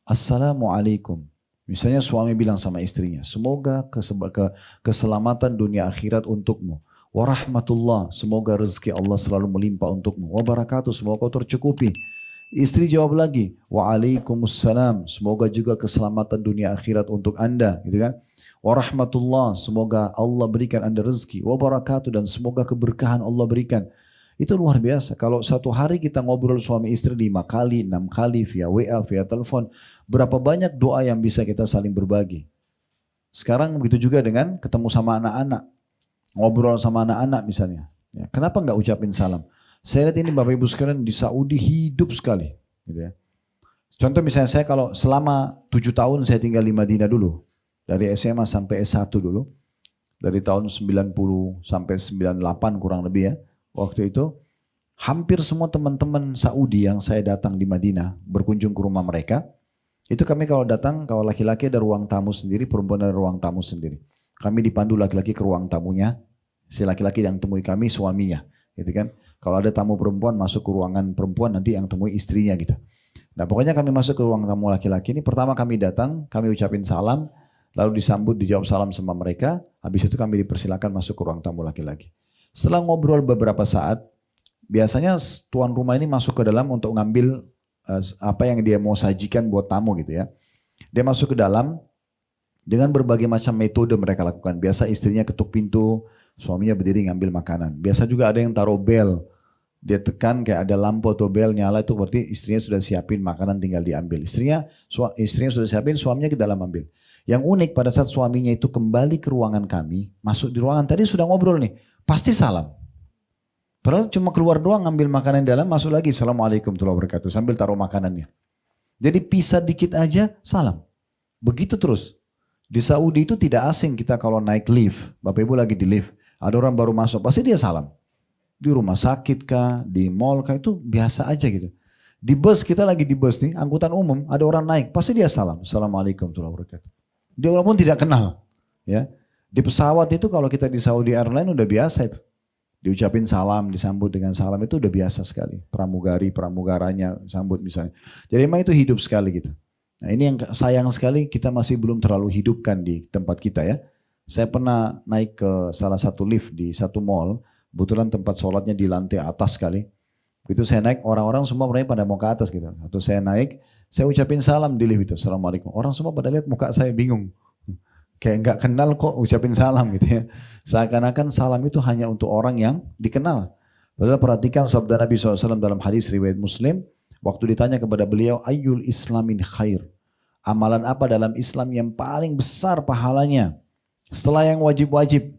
Assalamualaikum. Misalnya suami bilang sama istrinya, semoga keselamatan dunia akhirat untukmu. Warahmatullah, semoga rezeki Allah selalu melimpah untukmu. Wabarakatuh, semoga kau tercukupi. Istri jawab lagi, waalaikumsalam, semoga juga keselamatan dunia akhirat untuk anda, gitu kan? Warahmatullah, semoga Allah berikan anda rezeki. Wabarakatuh, dan semoga keberkahan Allah berikan. Itu luar biasa. Kalau satu hari kita ngobrol suami istri 5 kali, 6 kali via WA, via telepon, berapa banyak doa yang bisa kita saling berbagi. Sekarang begitu juga dengan ketemu sama anak-anak, ngobrol sama anak-anak misalnya. Ya, kenapa nggak ucapin salam? Saya lihat ini Bapak Ibu sekalian di Saudi hidup sekali. Gitu ya. Contoh misalnya saya kalau selama 7 tahun saya tinggal di Madinah dulu. Dari SMA sampai S1 dulu. Dari tahun 90 sampai 98 kurang lebih ya. Waktu itu hampir semua teman-teman Saudi yang saya datang di Madinah berkunjung ke rumah mereka. Itu kami kalau datang, kalau laki-laki ada ruang tamu sendiri, perempuan ada ruang tamu sendiri. Kami dipandu laki-laki ke ruang tamunya. Si laki-laki yang temui kami suaminya. Gitu kan. Kalau ada tamu perempuan masuk ke ruangan perempuan, nanti yang temui istrinya gitu. Nah pokoknya kami masuk ke ruang tamu laki-laki ini, pertama kami datang, kami ucapin salam, lalu disambut, dijawab salam sama mereka, habis itu kami dipersilakan masuk ke ruang tamu laki-laki. Setelah ngobrol beberapa saat, biasanya tuan rumah ini masuk ke dalam untuk ngambil apa yang dia mau sajikan buat tamu gitu ya. Dia masuk ke dalam dengan berbagai macam metode mereka lakukan. Biasa istrinya ketuk pintu, suaminya berdiri ngambil makanan. Biasa juga ada yang taruh bel. Dia tekan kayak ada lampu atau bel nyala, itu berarti istrinya sudah siapin makanan tinggal diambil. Istrinya sudah siapin, suaminya ke dalam ambil. Yang unik pada saat suaminya itu kembali ke ruangan kami, masuk di ruangan tadi sudah ngobrol nih, pasti salam. Padahal cuma keluar doang ngambil makanan dalam, masuk lagi assalamualaikum warahmatullahi wabarakatuh sambil taruh makanannya. Jadi pisah dikit aja salam. Begitu terus. Di Saudi itu tidak asing kita kalau naik lift, Bapak Ibu lagi di lift, ada orang baru masuk, pasti dia salam. Di rumah sakit kah, di mall kah, itu biasa aja gitu. Di bus, kita lagi di bus nih, angkutan umum, ada orang naik, pasti dia salam. Assalamualaikum warahmatullahi wabarakatuh. Dia walaupun tidak kenal. Ya. Di pesawat itu kalau kita di Saudi Airlines udah biasa itu. Diucapin salam, disambut dengan salam itu udah biasa sekali. Pramugaranya sambut misalnya. Jadi memang itu hidup sekali gitu. Nah ini yang sayang sekali kita masih belum terlalu hidupkan di tempat kita ya. Saya pernah naik ke salah satu lift di satu mall. Kebetulan tempat sholatnya di lantai atas sekali. Begitu saya naik, orang-orang semua pada mau ke atas gitu. Atau saya naik, saya ucapin salam di lift itu. Assalamualaikum. Orang semua pada lihat muka saya bingung. Kayak nggak kenal kok ucapin salam gitu ya. Seakan-akan salam itu hanya untuk orang yang dikenal. Padahal perhatikan sabda Nabi SAW dalam hadis riwayat Muslim. Waktu ditanya kepada beliau, ayyul islamin khair. Amalan apa dalam Islam yang paling besar pahalanya? Setelah yang wajib-wajib.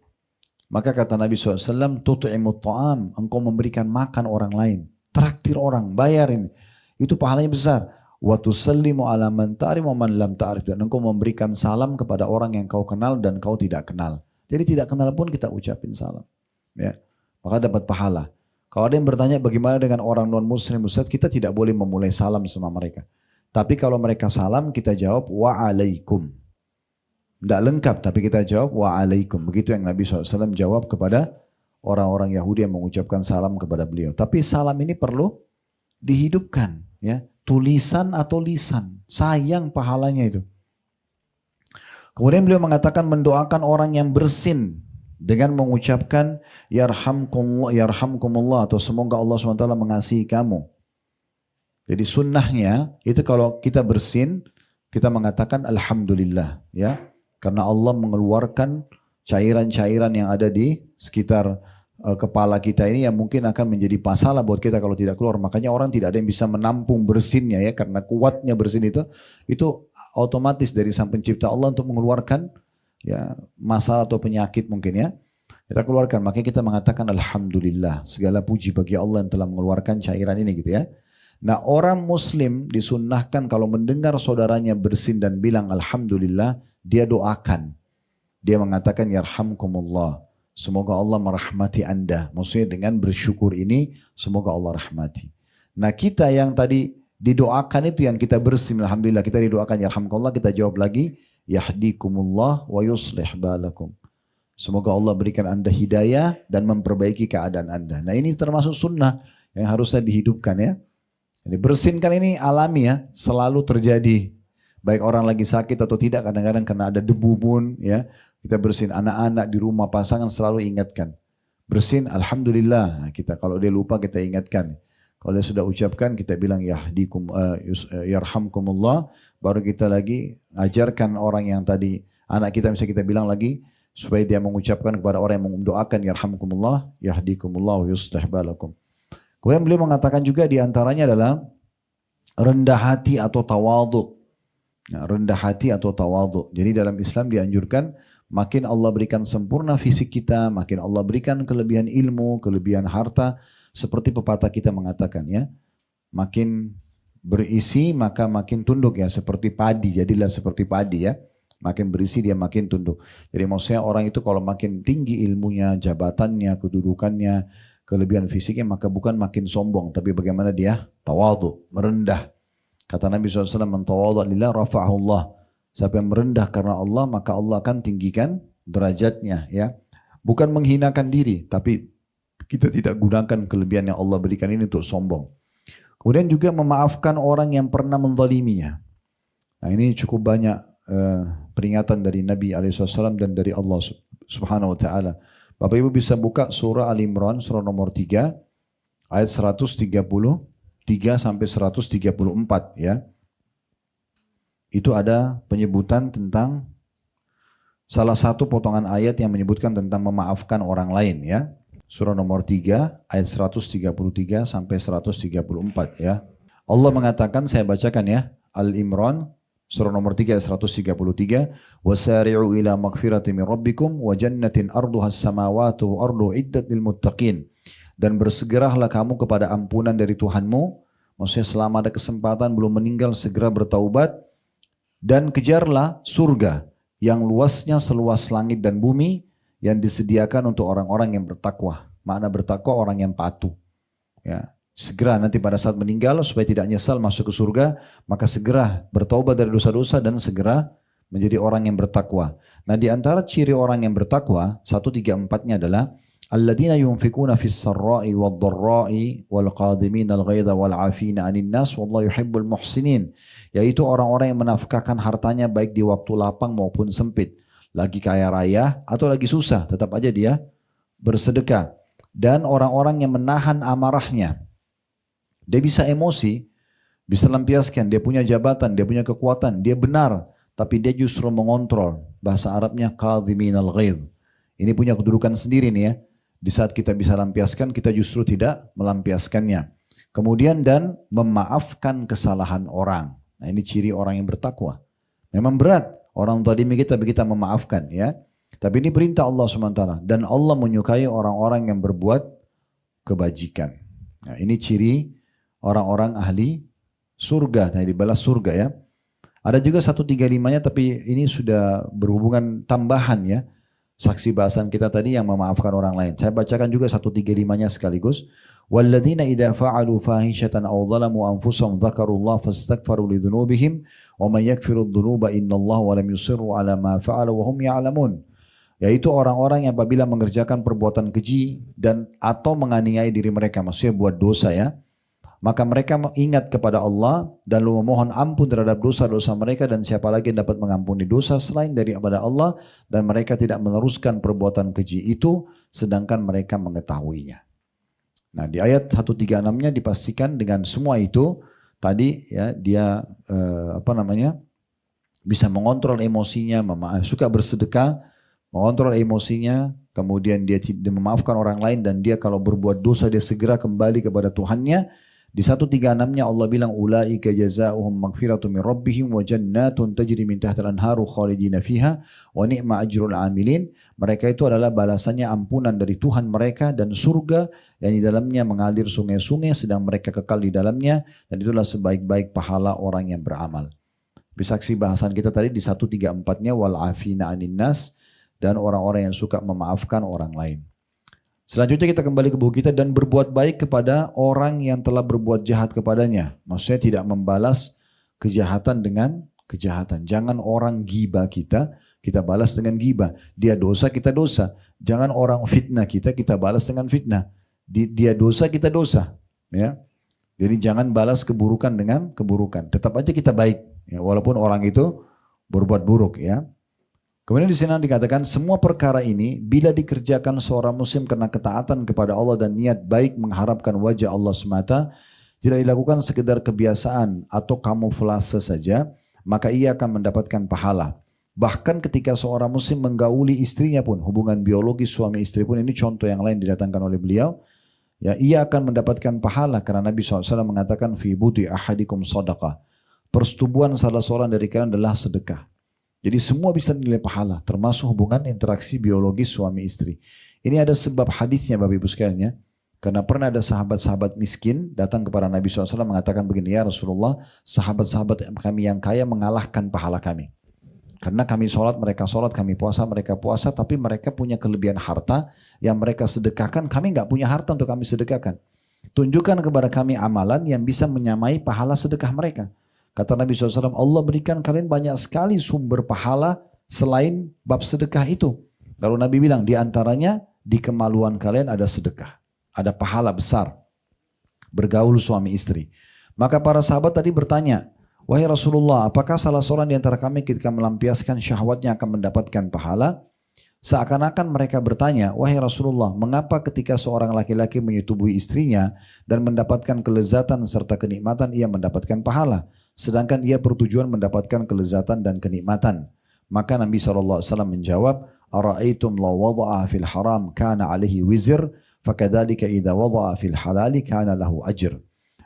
Maka kata Nabi SAW, tut'imut ta'am, engkau memberikan makan orang lain, traktir orang, bayarin, itu pahalanya besar. Wa tusallimu ala man ta'rif wa man lam ta'rif, dan engkau memberikan salam kepada orang yang kau kenal dan kau tidak kenal. Jadi tidak kenal pun kita ucapin salam. Ya, maka dapat pahala. Kalau ada yang bertanya bagaimana dengan orang non muslim, Ustaz, kita tidak boleh memulai salam sama mereka. Tapi kalau mereka salam kita jawab wa'alaikum. Tidak lengkap tapi kita jawab wa'alaikum. Begitu yang Nabi SAW jawab kepada orang-orang Yahudi yang mengucapkan salam kepada beliau. Tapi salam ini perlu dihidupkan. Ya, tulisan atau lisan. Sayang pahalanya itu. Kemudian beliau mengatakan mendoakan orang yang bersin dengan mengucapkan yarhamkumullah atau semoga Allah SWT mengasihi kamu. Jadi sunnahnya itu kalau kita bersin kita mengatakan alhamdulillah ya. Karena Allah mengeluarkan cairan-cairan yang ada di sekitar kepala kita ini yang mungkin akan menjadi masalah buat kita kalau tidak keluar. Makanya orang tidak ada yang bisa menampung bersinnya ya, karena kuatnya bersin itu otomatis dari Sang Pencipta Allah untuk mengeluarkan ya masalah atau penyakit mungkin ya. Kita keluarkan, makanya kita mengatakan alhamdulillah, segala puji bagi Allah yang telah mengeluarkan cairan ini gitu ya. Nah orang muslim disunnahkan kalau mendengar saudaranya bersin dan bilang alhamdulillah, dia doakan. Dia mengatakan yarhamkumullah. Semoga Allah merahmati anda. Maksudnya dengan bersyukur ini semoga Allah rahmati. Nah kita yang tadi didoakan itu yang kita bersin alhamdulillah, kita didoakan yarhamkumullah, kita jawab lagi yahdikumullah wa yuslih balakum. Semoga Allah berikan anda hidayah dan memperbaiki keadaan anda. Nah ini termasuk sunnah yang harusnya dihidupkan ya. Jadi bersin kan ini alami ya, selalu terjadi. Baik orang lagi sakit atau tidak, kadang-kadang karena ada debu pun ya. Kita bersihin, anak-anak di rumah, pasangan selalu ingatkan. Bersihin, alhamdulillah. Nah, kita kalau dia lupa kita ingatkan. Kalau dia sudah ucapkan kita bilang yarhamkumullah, baru kita lagi ajarkan orang yang tadi anak kita misalnya kita bilang lagi supaya dia mengucapkan kepada orang yang mendoakan yarhamkumullah, yahdikumullah wa yuslih balakum. Kemudian beliau mengatakan juga di antaranya adalah rendah hati atau tawadhu. Nah, rendah hati atau tawadhu. Jadi dalam Islam dianjurkan makin Allah berikan sempurna fisik kita, makin Allah berikan kelebihan ilmu, kelebihan harta, seperti pepatah kita mengatakan ya, makin berisi maka makin tunduk ya, seperti padi, jadilah seperti padi ya, makin berisi dia makin tunduk. Jadi maksudnya orang itu kalau makin tinggi ilmunya, jabatannya, kedudukannya, kelebihan fisiknya, maka bukan makin sombong, tapi bagaimana dia tawadhu, merendah. Kata Nabi SAW, man tawadha lillah rafa'ahullah. Siapa yang merendah karena Allah, maka Allah akan tinggikan derajatnya ya. Bukan menghinakan diri, tapi kita tidak gunakan kelebihan yang Allah berikan ini untuk sombong. Kemudian juga memaafkan orang yang pernah menzaliminya. Nah ini cukup banyak peringatan dari Nabi SAW dan dari Allah Subhanahu Wa Taala. Bapak Ibu bisa buka surah Al-Imran, surah nomor 3, ayat 133 sampai 134 ya. Itu ada penyebutan tentang salah satu potongan ayat yang menyebutkan tentang memaafkan orang lain ya. Surah nomor 3 ayat 133 sampai 134 ya. Allah mengatakan, saya bacakan ya, Al-Imran surah nomor 3 ayat 133, wasari'u ila magfirati min rabbikum wa jannatin arduha as-samawati wa ardu iddat lil muttaqin. Dan bersegeralah kamu kepada ampunan dari Tuhanmu, maksudnya selama ada kesempatan belum meninggal segera bertaubat, dan kejarlah surga yang luasnya seluas langit dan bumi yang disediakan untuk orang-orang yang bertakwa. Makna bertakwa orang yang patuh. Ya, segera nanti pada saat meninggal supaya tidak nyesal masuk ke surga, maka segera bertaubat dari dosa-dosa dan segera menjadi orang yang bertakwa. Nah, di antara ciri orang yang bertakwa 1, 3, 4-nya adalah alladzina yunfikuna fis sarra'i wad dharra'i wal qadhimina al ghaidha wal 'afina 'anil nas wallahu yuhibbul muhsinin. Yaitu orang-orang yang menafkahkan hartanya baik di waktu lapang maupun sempit. Lagi kaya raya atau lagi susah, tetap aja dia bersedekah. Dan orang-orang yang menahan amarahnya. Dia bisa emosi, bisa lampiaskan, dia punya jabatan, dia punya kekuatan, dia benar, tapi dia justru mengontrol. Bahasa Arabnya qadhiminal ghaidh. Ini punya kedudukan sendiri nih ya. Di saat kita bisa lampiaskan, kita justru tidak melampiaskannya. Kemudian dan memaafkan kesalahan orang. Nah ini ciri orang yang bertakwa. Memang berat orang zalimi kita memaafkan ya. Tapi ini perintah Allah SWT. Dan Allah menyukai orang-orang yang berbuat kebajikan. Nah ini ciri orang-orang ahli surga. Nah dibalas surga ya. Ada juga 135-nya tapi ini sudah berhubungan tambahan ya. Saksi bahasan kita tadi yang memaafkan orang lain. Saya bacakan juga 135-nya sekaligus. وَالَّذِينَ إِذَا فَعَلُوا فَاحِشَةً أَوْ ظَلَمُوا أَنفُسَهُمْ ذَكَرُوا اللَّهَ فَاسْتَغْفَرُوا لِذُنُوبِهِمْ وَمَنْ يَغْفِرُ الذُّنُوبَ إِنَّ اللَّهَ وَلَمْ يُصِرُّوا عَلَى مَا فَعَلُوا وَهُمْ يَعْلَمُونَ. Yaitu orang-orang yang apabila mengerjakan perbuatan keji dan atau menganiaya diri mereka, maksudnya buat dosa ya, maka mereka ingat kepada Allah dan memohon ampun terhadap dosa-dosa mereka, dan siapa lagi yang dapat mengampuni dosa selain daripada Allah, dan mereka tidak meneruskan perbuatan keji itu sedangkan mereka mengetahuinya. Nah di ayat 136-nya dipastikan dengan semua itu tadi ya, dia bisa mengontrol emosinya, suka bersedekah, mengontrol emosinya, kemudian dia tidak memaafkan orang lain, dan dia kalau berbuat dosa dia segera kembali kepada Tuhannya. Di 136-nya Allah bilang ulaika jazaohum maghfiratun min rabbihim wa jannatun tajri min tahtiha al-anharu khalidina fiha wa ni'ma ajrul amilin. Mereka itu adalah balasannya ampunan dari Tuhan mereka dan surga yang di dalamnya mengalir sungai-sungai sedang mereka kekal di dalamnya, dan itulah sebaik-baik pahala orang yang beramal. Saksi bahasan kita tadi di 134-nya wal afina 'anin nas, dan orang-orang yang suka memaafkan orang lain. Selanjutnya kita kembali ke buku kita, dan berbuat baik kepada orang yang telah berbuat jahat kepadanya. Maksudnya tidak membalas kejahatan dengan kejahatan. Jangan orang gibah kita balas dengan gibah. Dia dosa, kita dosa. Jangan orang fitnah kita balas dengan fitnah. Dia dosa, kita dosa. Ya. Jadi jangan balas keburukan dengan keburukan. Tetap aja kita baik. Ya, walaupun orang itu berbuat buruk ya. Kemudian di sini dikatakan semua perkara ini bila dikerjakan seorang muslim karena ketaatan kepada Allah dan niat baik mengharapkan wajah Allah semata, tidak dilakukan sekedar kebiasaan atau kamuflase saja, maka ia akan mendapatkan pahala. Bahkan ketika seorang muslim menggauli istrinya pun, hubungan biologis suami istri pun, ini contoh yang lain didatangkan oleh beliau, ya, ia akan mendapatkan pahala karena Nabi SAW mengatakan fi buti ahadikum sadaqah. Persetubuhan salah seorang dari kalian adalah sedekah. Jadi semua bisa nilai pahala, termasuk hubungan interaksi biologis suami istri. Ini ada sebab hadisnya Bapak Ibu sekalian ya. Karena pernah ada sahabat-sahabat miskin datang kepada Nabi SAW mengatakan begini, ya Rasulullah, sahabat-sahabat kami yang kaya mengalahkan pahala kami. Karena kami sholat, kami puasa, mereka puasa, tapi mereka punya kelebihan harta yang mereka sedekahkan, kami nggak punya harta untuk kami sedekahkan. Tunjukkan kepada kami amalan yang bisa menyamai pahala sedekah mereka. Kata Nabi SAW, Allah berikan kalian banyak sekali sumber pahala selain bab sedekah itu. Lalu Nabi bilang, di antaranya di kemaluan kalian ada sedekah. Ada pahala besar. Bergaul suami istri. Maka para sahabat tadi bertanya, wahai Rasulullah, apakah salah seorang di antara kami ketika melampiaskan syahwatnya akan mendapatkan pahala? Seakan-akan mereka bertanya, wahai Rasulullah, mengapa ketika seorang laki-laki menyetubui istrinya dan mendapatkan kelezatan serta kenikmatan ia mendapatkan pahala? Sedangkan ia bertujuan mendapatkan kelezatan dan kenikmatan. Maka Nabi SAW menjawab, Ara'aitum la wada'a fil haram kana alaihi wizir, fakadhalika idha wada'a fil halali kana lahu ajr.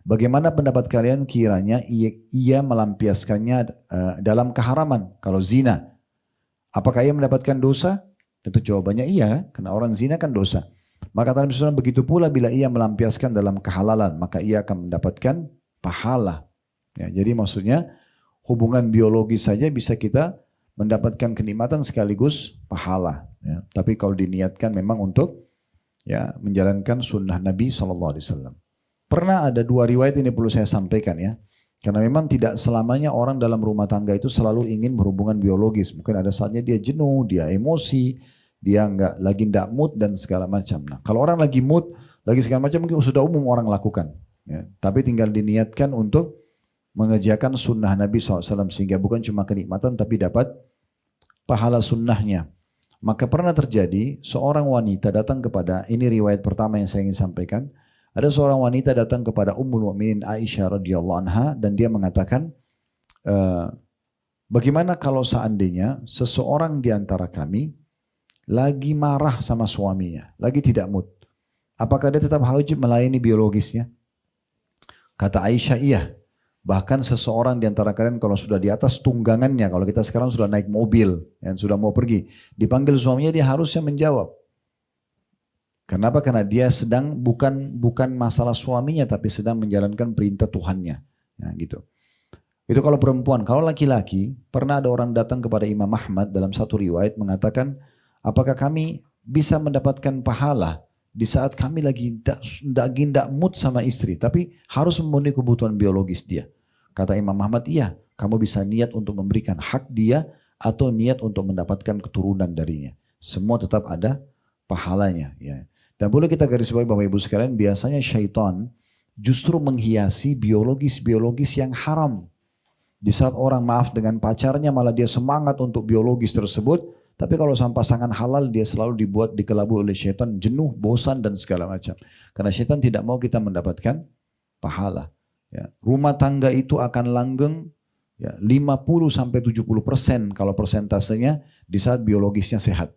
Bagaimana pendapat kalian kiranya ia melampiaskannya dalam keharaman, kalau zina? Apakah ia mendapatkan dosa? Tentu jawabannya iya, karena orang zina kan dosa. Maka Nabi SAW begitu pula bila ia melampiaskan dalam kehalalan, maka ia akan mendapatkan pahala. Ya, jadi maksudnya hubungan biologi saja bisa kita mendapatkan kenikmatan sekaligus pahala. Ya. Tapi kalau diniatkan memang untuk ya menjalankan sunnah Nabi SAW. Pernah ada dua riwayat ini perlu saya sampaikan ya. Karena memang tidak selamanya orang dalam rumah tangga itu selalu ingin berhubungan biologis. Mungkin ada saatnya dia jenuh, dia emosi, dia lagi tidak mood dan segala macam. Nah, kalau orang lagi mood, lagi segala macam mungkin sudah umum orang lakukan. Ya. Tapi tinggal diniatkan untuk mengerjakan sunnah Nabi SAW sehingga bukan cuma kenikmatan tapi dapat pahala sunnahnya. Maka pernah terjadi seorang wanita datang kepada, ini riwayat pertama yang saya ingin sampaikan, ada seorang wanita datang kepada Ummul Mukminin Aisyah radhiyallahu anha dan dia mengatakan, bagaimana kalau seandainya seseorang di antara kami lagi marah sama suaminya, lagi tidak mood, apakah dia tetap wajib melayani biologisnya? Kata Aisyah, iya. Bahkan seseorang di antara kalian kalau sudah di atas tunggangannya, kalau kita sekarang sudah naik mobil, yang sudah mau pergi, dipanggil suaminya dia harusnya menjawab. Kenapa? Karena dia sedang bukan masalah suaminya, tapi sedang menjalankan perintah Tuhannya. Nah, gitu. Itu kalau perempuan. Kalau laki-laki, pernah ada orang datang kepada Imam Ahmad dalam satu riwayat mengatakan, apakah kami bisa mendapatkan pahala di saat kami lagi tidak mood sama istri, tapi harus memenuhi kebutuhan biologis dia. Kata Imam Ahmad, iya, kamu bisa niat untuk memberikan hak dia atau niat untuk mendapatkan keturunan darinya. Semua tetap ada pahalanya. Ya. Dan boleh kita garis bawahi Bapak Ibu sekalian, biasanya syaitan justru menghiasi biologis yang haram. Di saat orang maaf dengan pacarnya malah dia semangat untuk biologis tersebut, tapi kalau sama pasangan halal dia selalu dibuat dikelabui oleh syaitan, jenuh, bosan dan segala macam. Karena syaitan tidak mau kita mendapatkan pahala. Ya. Rumah tangga itu akan langgeng ya, 50-70% kalau persentasenya di saat biologisnya sehat.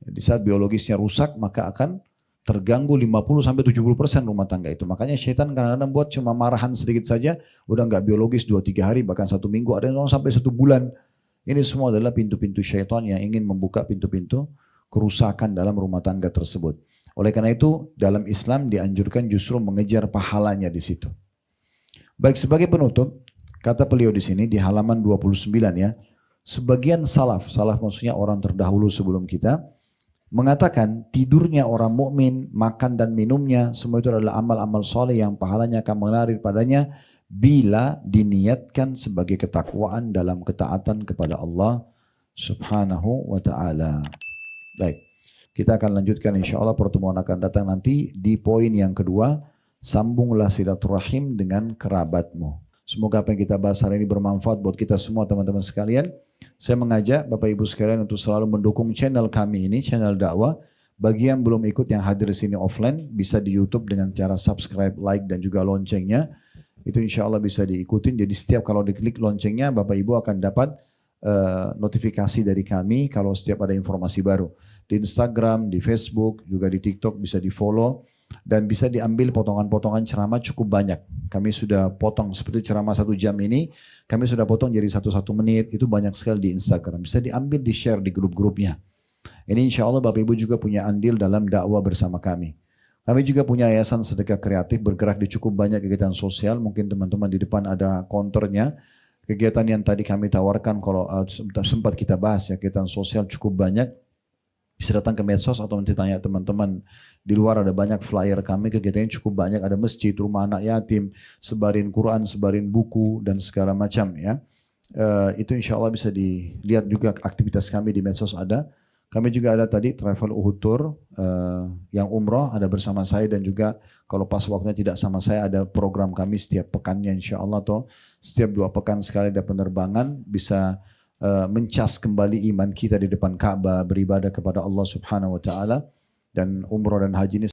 Ya, di saat biologisnya rusak maka akan terganggu 50-70% rumah tangga itu. Makanya syaitan kadang-kadang buat cuma marahan sedikit saja, udah nggak biologis 2-3 hari, bahkan 1 minggu, ada yang sampai 1 bulan. Ini semua adalah pintu-pintu syaitan yang ingin membuka pintu-pintu kerusakan dalam rumah tangga tersebut. Oleh karena itu, dalam Islam dianjurkan justru mengejar pahalanya di situ. Baik, sebagai penutup, kata beliau di sini di halaman 29 ya, sebagian salaf maksudnya orang terdahulu sebelum kita, mengatakan tidurnya orang mukmin, makan dan minumnya, semua itu adalah amal-amal soleh yang pahalanya akan mengalir padanya bila diniatkan sebagai ketakwaan dalam ketaatan kepada Allah Subhanahu wa ta'ala. Baik, kita akan lanjutkan insya Allah pertemuan akan datang nanti di poin yang kedua, sambunglah silaturahim dengan kerabatmu. Semoga apa yang kita bahas hari ini bermanfaat buat kita semua teman-teman sekalian. Saya mengajak Bapak Ibu sekalian untuk selalu mendukung channel kami ini, channel dakwah. Bagi yang belum ikut yang hadir di sini offline, bisa di YouTube dengan cara subscribe, like dan juga loncengnya. Itu insya Allah bisa diikutin. Jadi setiap kalau diklik loncengnya, Bapak Ibu akan dapat notifikasi dari kami kalau setiap ada informasi baru. Di Instagram, di Facebook, juga di TikTok bisa di follow. Dan bisa diambil potongan-potongan ceramah cukup banyak. Kami sudah potong seperti ceramah 1 jam ini, kami sudah potong jadi 1 menit, itu banyak sekali di Instagram. Bisa diambil, di share di grup-grupnya. Ini insya Allah Bapak Ibu juga punya andil dalam dakwah bersama kami. Kami juga punya yayasan sedekah kreatif, bergerak di cukup banyak kegiatan sosial. Mungkin teman-teman di depan ada konternya. Kegiatan yang tadi kami tawarkan, kalau sempat kita bahas ya, kegiatan sosial cukup banyak. Bisa datang ke medsos atau nanti tanya teman-teman di luar, ada banyak flyer kami, kegiatannya cukup banyak, ada masjid, rumah anak yatim, sebarin Quran, sebarin buku dan segala macam ya. Itu insya Allah bisa dilihat juga aktivitas kami di medsos ada. Kami juga ada tadi travel Uhud Tour yang umroh ada bersama saya, dan juga kalau pas waktunya tidak sama saya ada program kami setiap pekannya insya Allah, atau setiap 2 pekan sekali ada penerbangan, bisa mencas kembali iman kita di depan Ka'bah, beribadah kepada Allah Subhanahu wa taala. Dan umroh dan haji ini